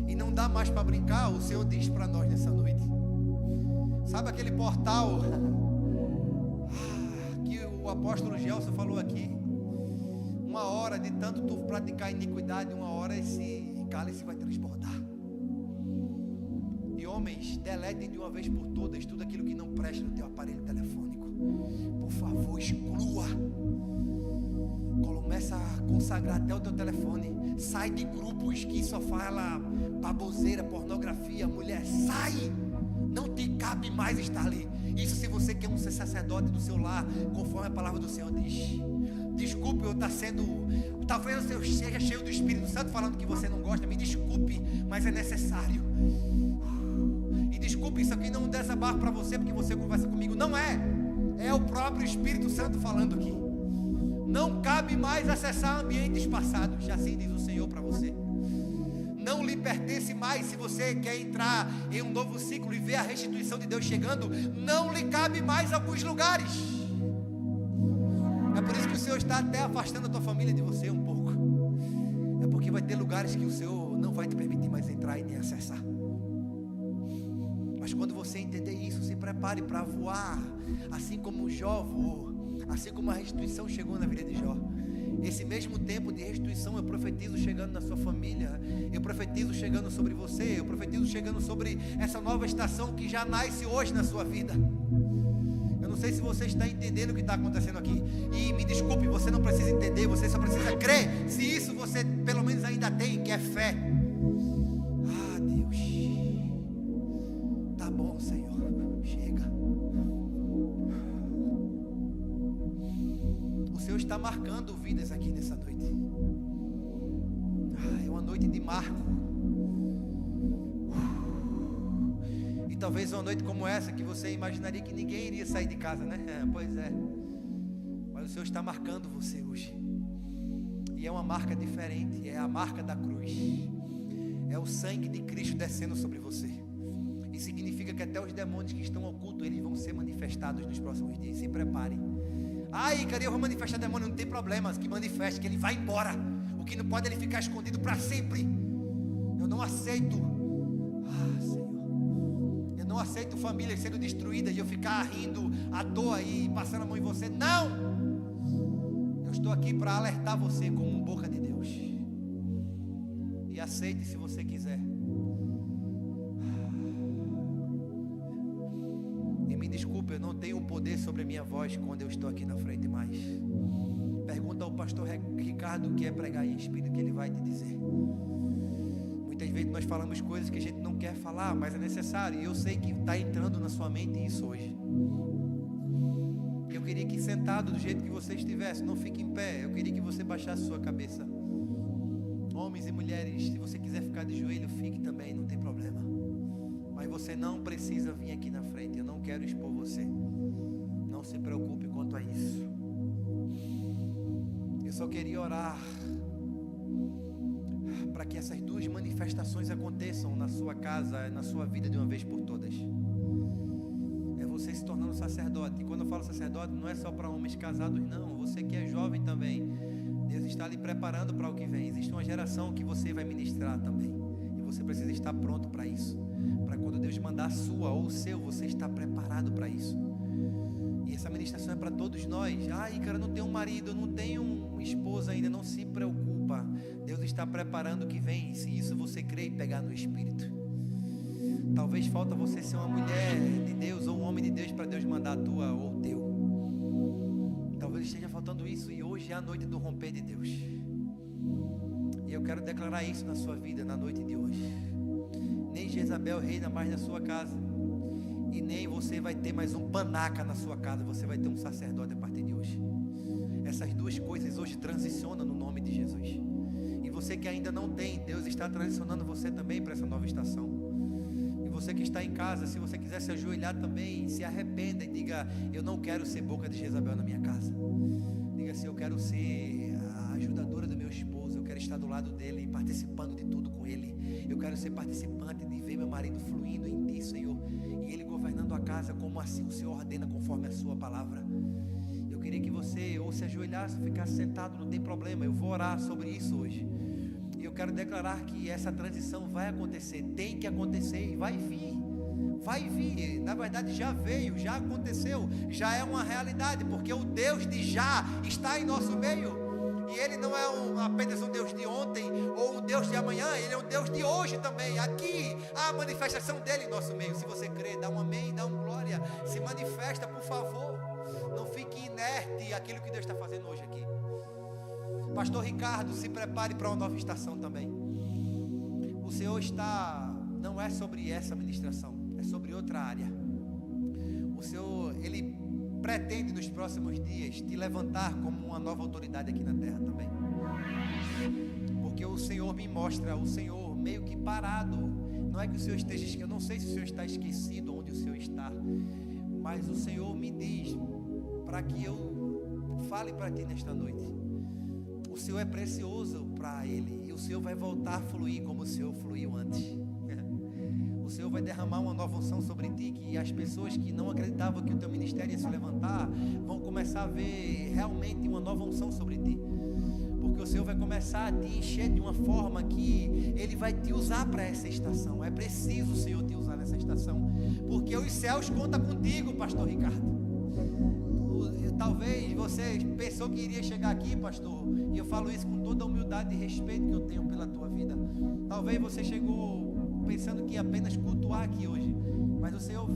E não dá mais para brincar. O Senhor diz para nós nessa noite. Sabe aquele portal que o apóstolo Gelson falou aqui? Uma hora de tanto tu praticar iniquidade, uma hora esse cálice vai transbordar. E homens, deletem de uma vez por todas tudo aquilo que não presta no teu aparelho telefônico. Por favor, exclua. Começa a consagrar até o teu telefone. Sai de grupos que só fala baboseira, pornografia. Mulher, sai. Não te cabe mais estar ali. Isso se você quer ser sacerdote do seu lar, conforme a palavra do Senhor diz. Desculpe eu estar sendo, talvez eu seja cheio do Espírito Santo falando que você não gosta. Me desculpe, mas é necessário. E desculpe, isso aqui não é um desabafo para você porque você conversa comigo. Não é. É o próprio Espírito Santo falando aqui. Não cabe mais acessar ambientes passados. Assim diz o Senhor para você. Não lhe pertence mais. Se você quer entrar em um novo ciclo e ver a restituição de Deus chegando, não lhe cabe mais alguns lugares. É por isso que o Senhor está até afastando a tua família de você um pouco. É porque vai ter lugares que o Senhor não vai te permitir mais entrar e nem acessar. Mas quando você entender isso, se prepare para voar, assim como Jó voou. Assim como a restituição chegou na vida de Jó. Esse mesmo tempo de restituição eu profetizo chegando na sua família. Eu profetizo chegando sobre você. Eu profetizo chegando sobre essa nova estação que já nasce hoje na sua vida. Eu não sei se você está entendendo o que está acontecendo aqui. E me desculpe, você não precisa entender. Você só precisa crer. Se isso você pelo menos ainda tem, que é fé. Ah, Deus. Tá bom, Senhor. Chega. O Senhor está marcando vidas aqui nessa noite. É uma noite de marco. E talvez uma noite como essa, que você imaginaria que ninguém iria sair de casa, né? Pois é. Mas o Senhor está marcando você hoje. E é uma marca diferente. É a marca da cruz. É o sangue de Cristo descendo sobre você. E significa que até os demônios que estão ocultos, eles vão ser manifestados nos próximos dias. Se prepare. Ai, cara, eu vou manifestar demônio, não tem problema, que manifeste, que ele vai embora. O que não pode é ele ficar escondido para sempre. Eu não aceito. Ah, Senhor. Eu não aceito famílias sendo destruídas e eu ficar rindo à toa e passando a mão em você. Não. Eu estou aqui para alertar você como boca de Deus. E aceite se você quiser. Desculpa, eu não tenho o poder sobre a minha voz quando eu estou aqui na frente mais. Pergunta ao pastor Ricardo o que é pregar em espírito, que ele vai te dizer. Muitas vezes nós falamos coisas que a gente não quer falar, mas é necessário. E eu sei que está entrando na sua mente isso hoje. Eu queria que sentado do jeito que você estivesse, não fique em pé. Eu queria que você baixasse sua cabeça. Homens e mulheres, se você quiser ficar de joelho, fique também, não tem problema. Mas você não precisa vir aqui na frente. Eu não quero expor você. Não se preocupe quanto a isso. Eu só queria orar para que essas duas manifestações aconteçam na sua casa, na sua vida de uma vez por todas. É você se tornando sacerdote. E quando eu falo sacerdote, não é só para homens casados, não. Você que é jovem também. Deus está lhe preparando para o que vem. Existe uma geração que você vai ministrar também. E você precisa estar pronto para isso. Para quando Deus mandar a sua ou o seu, você está preparado para isso. E essa ministração é para todos nós. Ai, cara, eu não tenho um marido, eu não tenho uma esposa ainda. Não se preocupa. Deus está preparando o que vem. Se isso você crê e pegar no Espírito. Talvez falta você ser uma mulher de Deus ou um homem de Deus para Deus mandar a tua ou o teu. Hoje é a noite do romper de Deus. E eu quero declarar isso na sua vida, na noite de hoje. Nem Jezabel reina mais na sua casa. E nem você vai ter mais um panaca na sua casa. Você vai ter um sacerdote a partir de hoje. Essas duas coisas hoje transicionam no nome de Jesus. E você que ainda não tem, Deus está transicionando você também para essa nova estação. E você que está em casa, se você quiser se ajoelhar também, se arrependa e diga: eu não quero ser boca de Jezabel na minha casa. Diga assim: eu quero ser a ajudadora do meu esposo. Eu quero estar do lado dele, participando de tudo com ele. Eu quero ser participante de ver meu marido fluindo em ti, Senhor, e ele governando a casa como assim o Senhor ordena, conforme a sua palavra. Eu queria que você ou se ajoelhasse ou ficasse sentado, não tem problema. Eu vou orar sobre isso hoje. E eu quero declarar que essa transição vai acontecer, tem que acontecer e vai vir. Vai vir, na verdade já veio, já aconteceu, já é uma realidade, porque o Deus de já está em nosso meio. E Ele não é apenas um Deus de ontem ou um Deus de amanhã, Ele é um Deus de hoje também. Aqui há a manifestação dEle em nosso meio. Se você crê, dá um amém, dá um glória, se manifesta, por favor. Não fique inerte aquilo que Deus está fazendo hoje aqui. Pastor Ricardo, se prepare para uma nova estação também. O Senhor não é sobre essa ministração, é sobre outra área. O Senhor, Ele pretende nos próximos dias te levantar como uma nova autoridade aqui na terra também. Porque o Senhor me mostra, o Senhor meio que parado. Não é que o Senhor esteja, eu não sei se o Senhor está esquecido onde o Senhor está, mas o Senhor me diz para que eu fale para ti nesta noite. O Senhor é precioso para Ele, e o Senhor vai voltar a fluir como o Senhor fluiu antes. O Senhor vai derramar uma nova unção sobre ti, que as pessoas que não acreditavam que o teu ministério ia se levantar, vão começar a ver realmente uma nova unção sobre ti. Porque o Senhor vai começar a te encher de uma forma que Ele vai te usar para essa estação. É preciso o Senhor te usar nessa estação, porque os céus contam contigo, pastor Ricardo. Talvez você pensou que iria chegar aqui, pastor, e eu falo isso com toda a humildade e respeito que eu tenho pela tua vida. Talvez você chegou pensando que ia apenas cultuar aqui hoje, mas o Senhor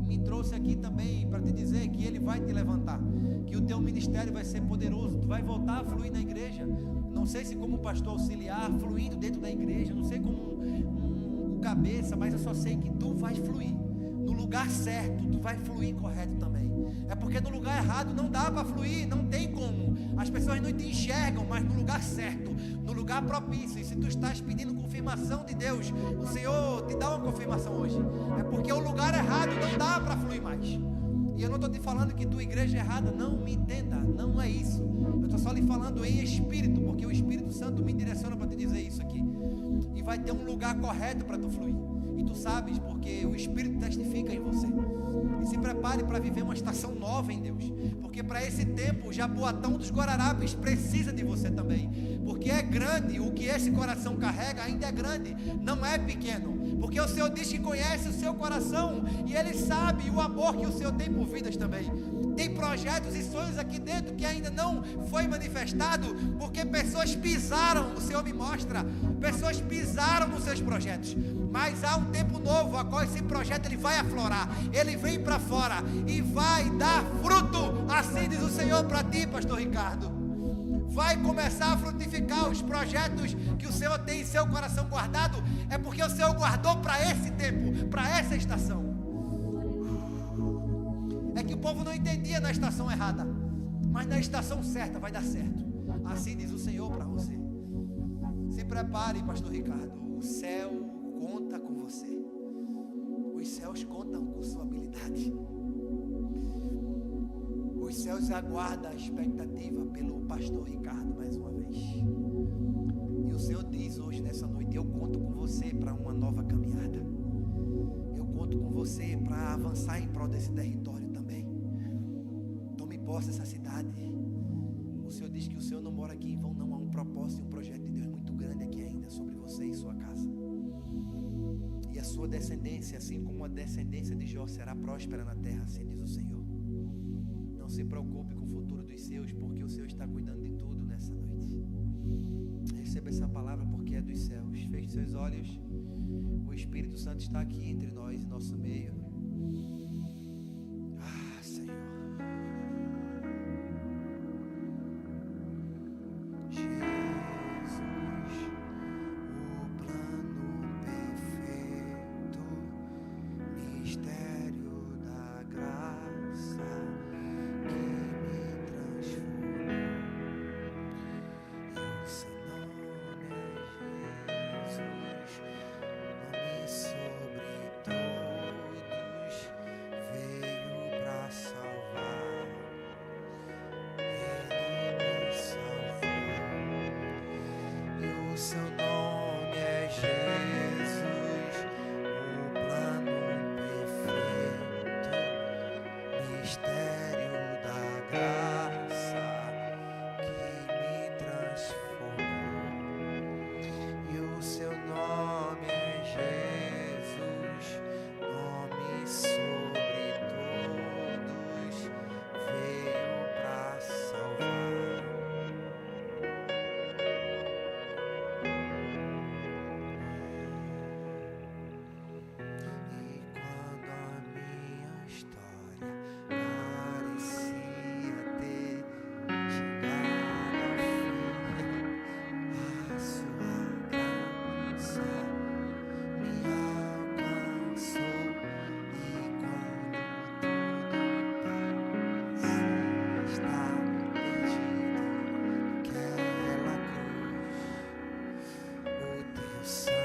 me trouxe aqui também para te dizer que Ele vai te levantar, que o teu ministério vai ser poderoso, tu vai voltar a fluir na igreja. Não sei se como pastor auxiliar, fluindo dentro da igreja, não sei como um cabeça, mas eu só sei que tu vais fluir no lugar certo, tu vai fluir correto também. É porque no lugar errado não dá para fluir, não tem como. As pessoas não te enxergam, mas no lugar certo, no lugar propício. E se tu estás pedindo confirmação de Deus, o Senhor te dá uma confirmação hoje. É porque o lugar errado não dá para fluir mais. E eu não estou te falando que tua igreja é errada, não me entenda, não é isso. Eu estou só lhe falando em espírito, porque o Espírito Santo me direciona para te dizer isso aqui. E vai ter um lugar correto para tu fluir. E tu sabes, porque o Espírito testifica em você. E se prepare para viver uma estação nova em Deus. Porque para esse tempo, o Jaboatão dos Guararapes precisa de você também. Porque é grande, o que esse coração carrega ainda é grande, não é pequeno. Porque o Senhor diz que conhece o seu coração, e Ele sabe o amor que o Senhor tem por vidas também. Tem projetos e sonhos aqui dentro que ainda não foi manifestado, porque pessoas pisaram, o Senhor me mostra, pessoas pisaram nos seus projetos. Mas há um tempo novo, a qual esse projeto ele vai aflorar, ele vem para fora e vai dar fruto, assim diz o Senhor para ti, pastor Ricardo. Vai começar a frutificar os projetos que o Senhor tem em seu coração guardado, é porque o Senhor guardou para esse tempo, para essa estação. É que o povo não entendia na estação errada, mas na estação certa vai dar certo. Assim diz o Senhor para você. Se prepare, pastor Ricardo. O céu conta com você. Os céus contam com sua habilidade. Os céus aguardam a expectativa pelo pastor Ricardo mais uma vez. E o Senhor diz hoje, nessa noite: eu conto com você para uma nova caminhada. Eu conto com você para avançar em prol desse território também. Tome posse dessa cidade. O Senhor diz que o Senhor não mora aqui em vão, não. Há um propósito e um projeto de Deus muito grande aqui ainda sobre você e sua casa. E a sua descendência, assim como a descendência de Jó, será próspera na terra, assim diz o Senhor. Não se preocupe com o futuro dos seus, porque o Senhor está cuidando de tudo nessa noite. Receba essa palavra porque é dos céus. Feche seus olhos. O Espírito Santo está aqui entre nós, em nosso meio. Ah, Senhor. o seu nome é Jesus, o plano perfeito, mistério da graça que me transformou. E o seu nome é Jesus, nome sobre todos, veio para salvar. E quando a minha história parecia ter chegado ao fim, a sua graça me alcançou. E quando tudo parecia estar perdido, aquela cruz, o teu sangue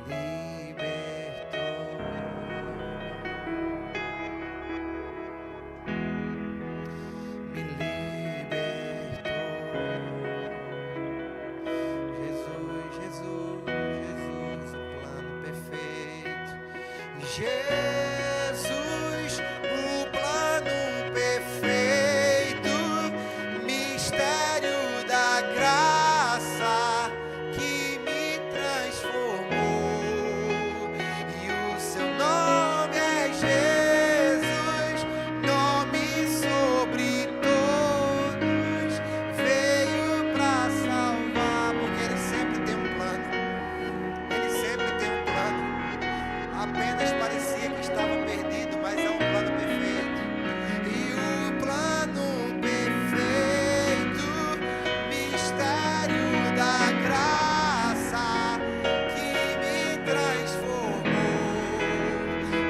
me libertou, me libertou. Jesus, Jesus, Jesus, o plano perfeito. Jesus, o plano perfeito, mistério da graça que me transformou. E o seu nome é Jesus, nome sobre todos, veio para salvar. Porque ele sempre tem um plano, ele sempre tem um plano. Apenas parecia que estava perdido, mas é um plano perfeito. E o plano perfeito, mistério da graça que me transformou.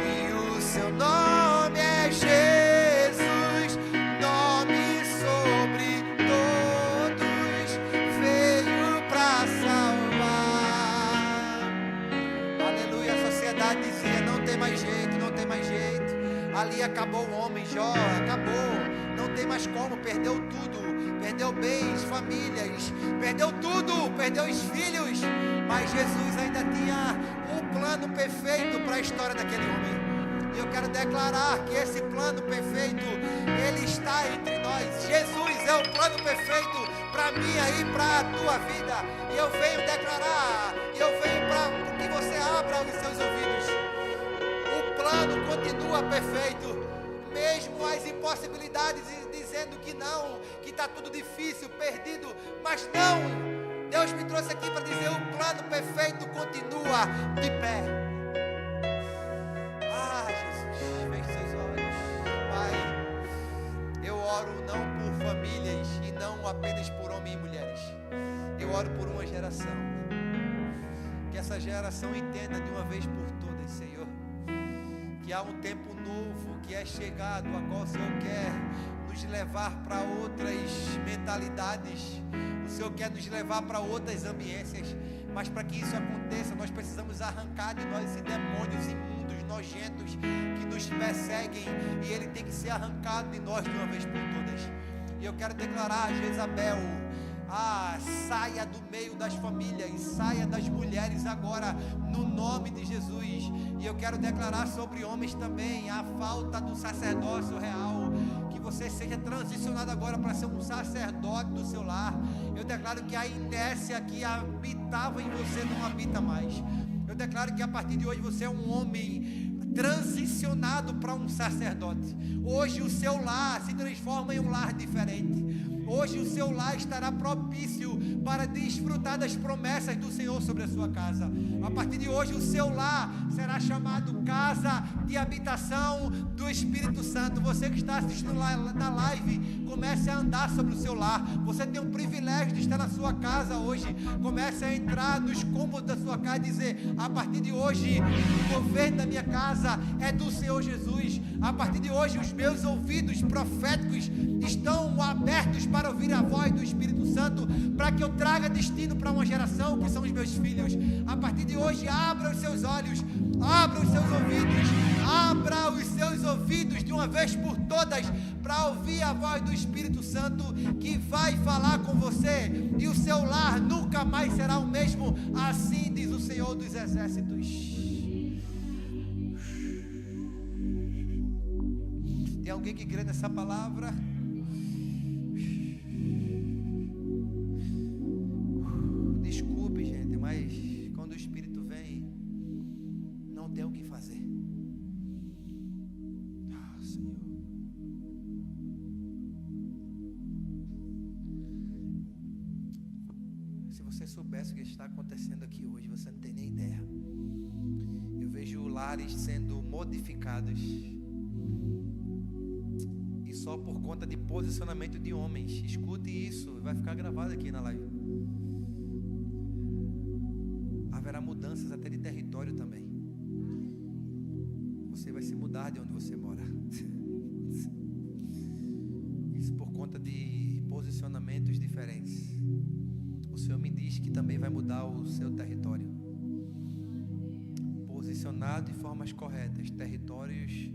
E o seu nome é Jesus, nome sobre todos, veio para salvar. Aleluia, a sociedade dizia, não tem mais jeito, não tem mais jeito. Ali acabou o homem, Jó, acabou. Não tem mais como, perdeu tudo. Perdeu bens, famílias, perdeu tudo, perdeu os filhos. Mas Jesus ainda tinha um plano perfeito para a história daquele homem. E eu quero declarar que esse plano perfeito, ele está entre nós. Jesus é o plano perfeito para mim e para a tua vida. E eu venho declarar, e eu venho para que você abra os seus ouvidos. O plano continua perfeito, mesmo as impossibilidades dizendo que não, que está tudo difícil, perdido, mas não. Deus me trouxe aqui para dizer, o plano perfeito continua de pé. Ah, Jesus, feche seus olhos. Pai, eu oro não por famílias e não apenas por homens e mulheres. Eu oro por uma geração. Que essa geração entenda de uma vez por todas, Senhor, que há um tempo novo que é chegado, a qual o Senhor quer nos levar para outras mentalidades. O Senhor quer nos levar para outras ambiências. Mas para que isso aconteça, nós precisamos arrancar de nós esses demônios imundos, nojentos, que nos perseguem. E ele tem que ser arrancado de nós de uma vez por todas. E eu quero declarar a Jezabel, saia do meio das famílias, saia das mulheres agora, no nome de Jesus. E eu quero declarar sobre homens também, a falta do sacerdócio real, que você seja transicionado agora para ser um sacerdote do seu lar. Eu declaro que a inércia que habitava em você não habita mais. Eu declaro que a partir de hoje você é um homem transicionado para um sacerdote. Hoje o seu lar se transforma em um lar diferente. Hoje o seu lar estará propício para desfrutar das promessas do Senhor sobre a sua casa. A partir de hoje o seu lar será chamado casa de habitação do Espírito Santo. Você que está assistindo lá na live, comece a andar sobre o seu lar. Você tem o privilégio de estar na sua casa hoje. Comece a entrar nos cômodos da sua casa e dizer, a partir de hoje o governo da minha casa é do Senhor Jesus. A partir de hoje os meus ouvidos proféticos estão abertos para ouvir a voz do Espírito Santo, para que eu traga destino para uma geração que são os meus filhos. A partir de hoje, abra os seus olhos, abra os seus ouvidos, abra os seus ouvidos de uma vez por todas, para ouvir a voz do Espírito Santo, que vai falar com você, e o seu lar nunca mais será o mesmo. Assim diz o Senhor dos Exércitos. Tem alguém que crê nessa palavra? Desculpe, gente, mas quando o Espírito vem, não tem o que fazer. Senhor. Se você soubesse o que está acontecendo aqui hoje, você não tem nem ideia. Eu vejo lares sendo modificados. E só por conta de posicionamento de homens. Escute isso, vai ficar gravado aqui na live. Haverá mudanças até de território também. Você vai se mudar de onde você mora. Isso por conta de posicionamentos diferentes. O Senhor me diz que também vai mudar o seu território. Posicionado de formas corretas, territórios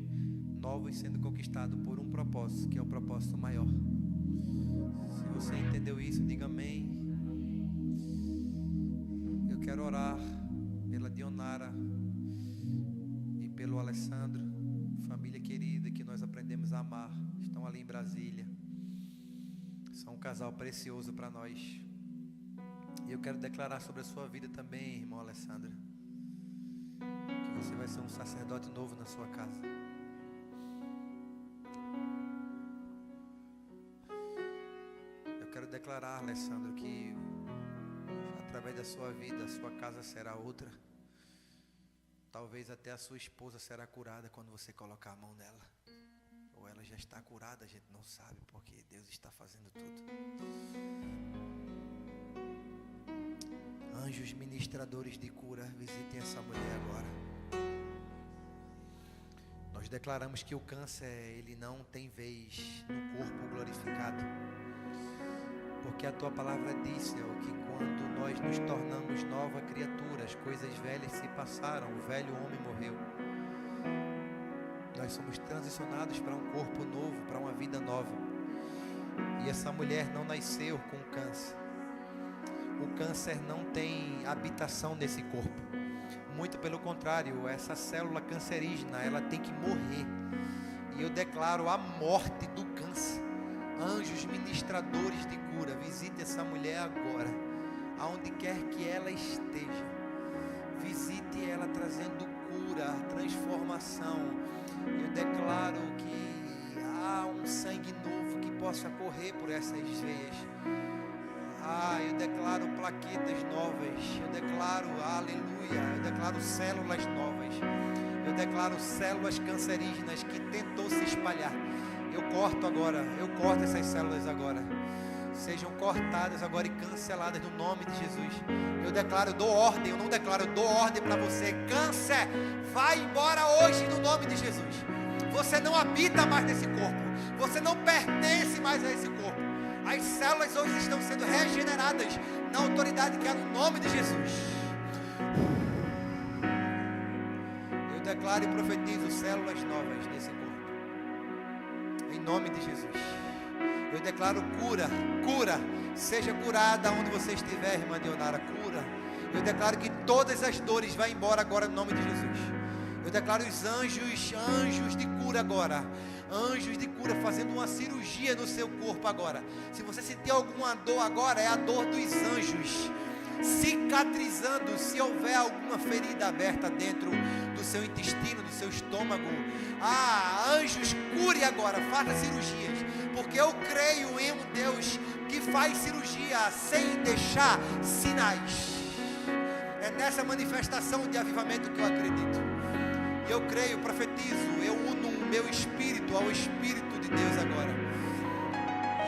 novos sendo conquistados por um propósito, que é o propósito maior. Se você entendeu isso, diga amém. Eu quero orar pela Dionara e pelo Alessandro, família querida que nós aprendemos a amar. Estão ali em Brasília. São um casal precioso para nós. E eu quero declarar sobre a sua vida também, irmão Alessandro, que você vai ser um sacerdote novo na sua casa. Eu quero declarar, Alessandro, que através da sua vida, a sua casa será outra. Talvez até a sua esposa será curada quando você colocar a mão nela. Ou ela já está curada, a gente não sabe, porque Deus está fazendo tudo. Anjos ministradores de cura, visitem essa mulher agora. Nós declaramos que o câncer, ele não tem vez no corpo glorificado. Porque a tua palavra diz, Senhor, que quando nós nos tornamos nova criatura, as coisas velhas se passaram, o velho homem morreu. Nós somos transicionados para um corpo novo, para uma vida nova. E essa mulher não nasceu com câncer. O câncer não tem habitação nesse corpo. Muito pelo contrário, essa célula cancerígena, ela tem que morrer. E eu declaro a morte do câncer. Anjos ministradores de cura, visite essa mulher agora, aonde quer que ela esteja. Visite ela trazendo cura, transformação. Eu declaro que há um sangue novo que possa correr por essas veias. Eu declaro plaquetas novas. Eu declaro, aleluia, eu declaro células novas. Eu declaro células cancerígenas que tentou se espalhar. Eu corto essas células agora. Sejam cortadas agora e canceladas no nome de Jesus. Eu declaro, eu dou ordem, eu não declaro, eu dou ordem para você. Câncer, vai embora hoje no nome de Jesus. Você não habita mais nesse corpo. Você não pertence mais a esse corpo. As células hoje estão sendo regeneradas na autoridade que é no nome de Jesus. Eu declaro e profetizo células novas nesse corpo. Em nome de Jesus. Eu declaro cura. Seja curada onde você estiver, irmã Dionara. Cura. Eu declaro que todas as dores vão embora agora no nome de Jesus. Eu declaro os anjos de cura agora. Anjos de cura fazendo uma cirurgia no seu corpo agora. Se você sentir alguma dor agora, é a dor dos anjos cicatrizando, se houver alguma ferida aberta dentro do seu intestino, do seu estômago. Anjos, cure agora, faça cirurgias, porque eu creio em um Deus que faz cirurgia sem deixar sinais. É nessa manifestação de avivamento que eu acredito. Eu creio, profetizo, eu uno o meu espírito ao Espírito de Deus agora.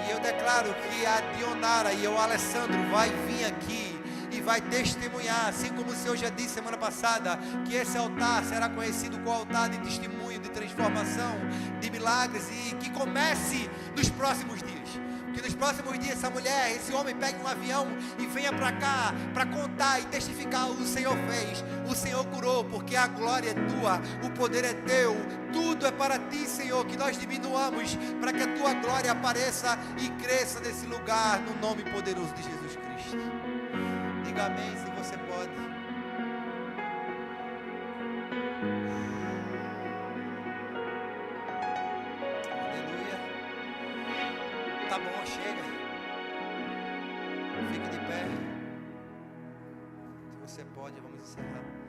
E eu declaro que a Dionara e o Alessandro vai vir aqui e vai testemunhar, assim como o Senhor já disse semana passada, que esse altar será conhecido como altar de testemunho, de transformação, de milagres, e que comece nos próximos dias. Que nos próximos dias essa mulher, esse homem pegue um avião e venha para cá para contar e testificar: o Senhor fez, o Senhor curou, porque a glória é tua, o poder é teu, tudo é para ti, Senhor. Que nós diminuamos para que a tua glória apareça e cresça nesse lugar, no nome poderoso de Jesus Cristo. Diga amém se você pode. Aleluia. Tá bom, chega. Fique de pé. Se você pode, vamos encerrar.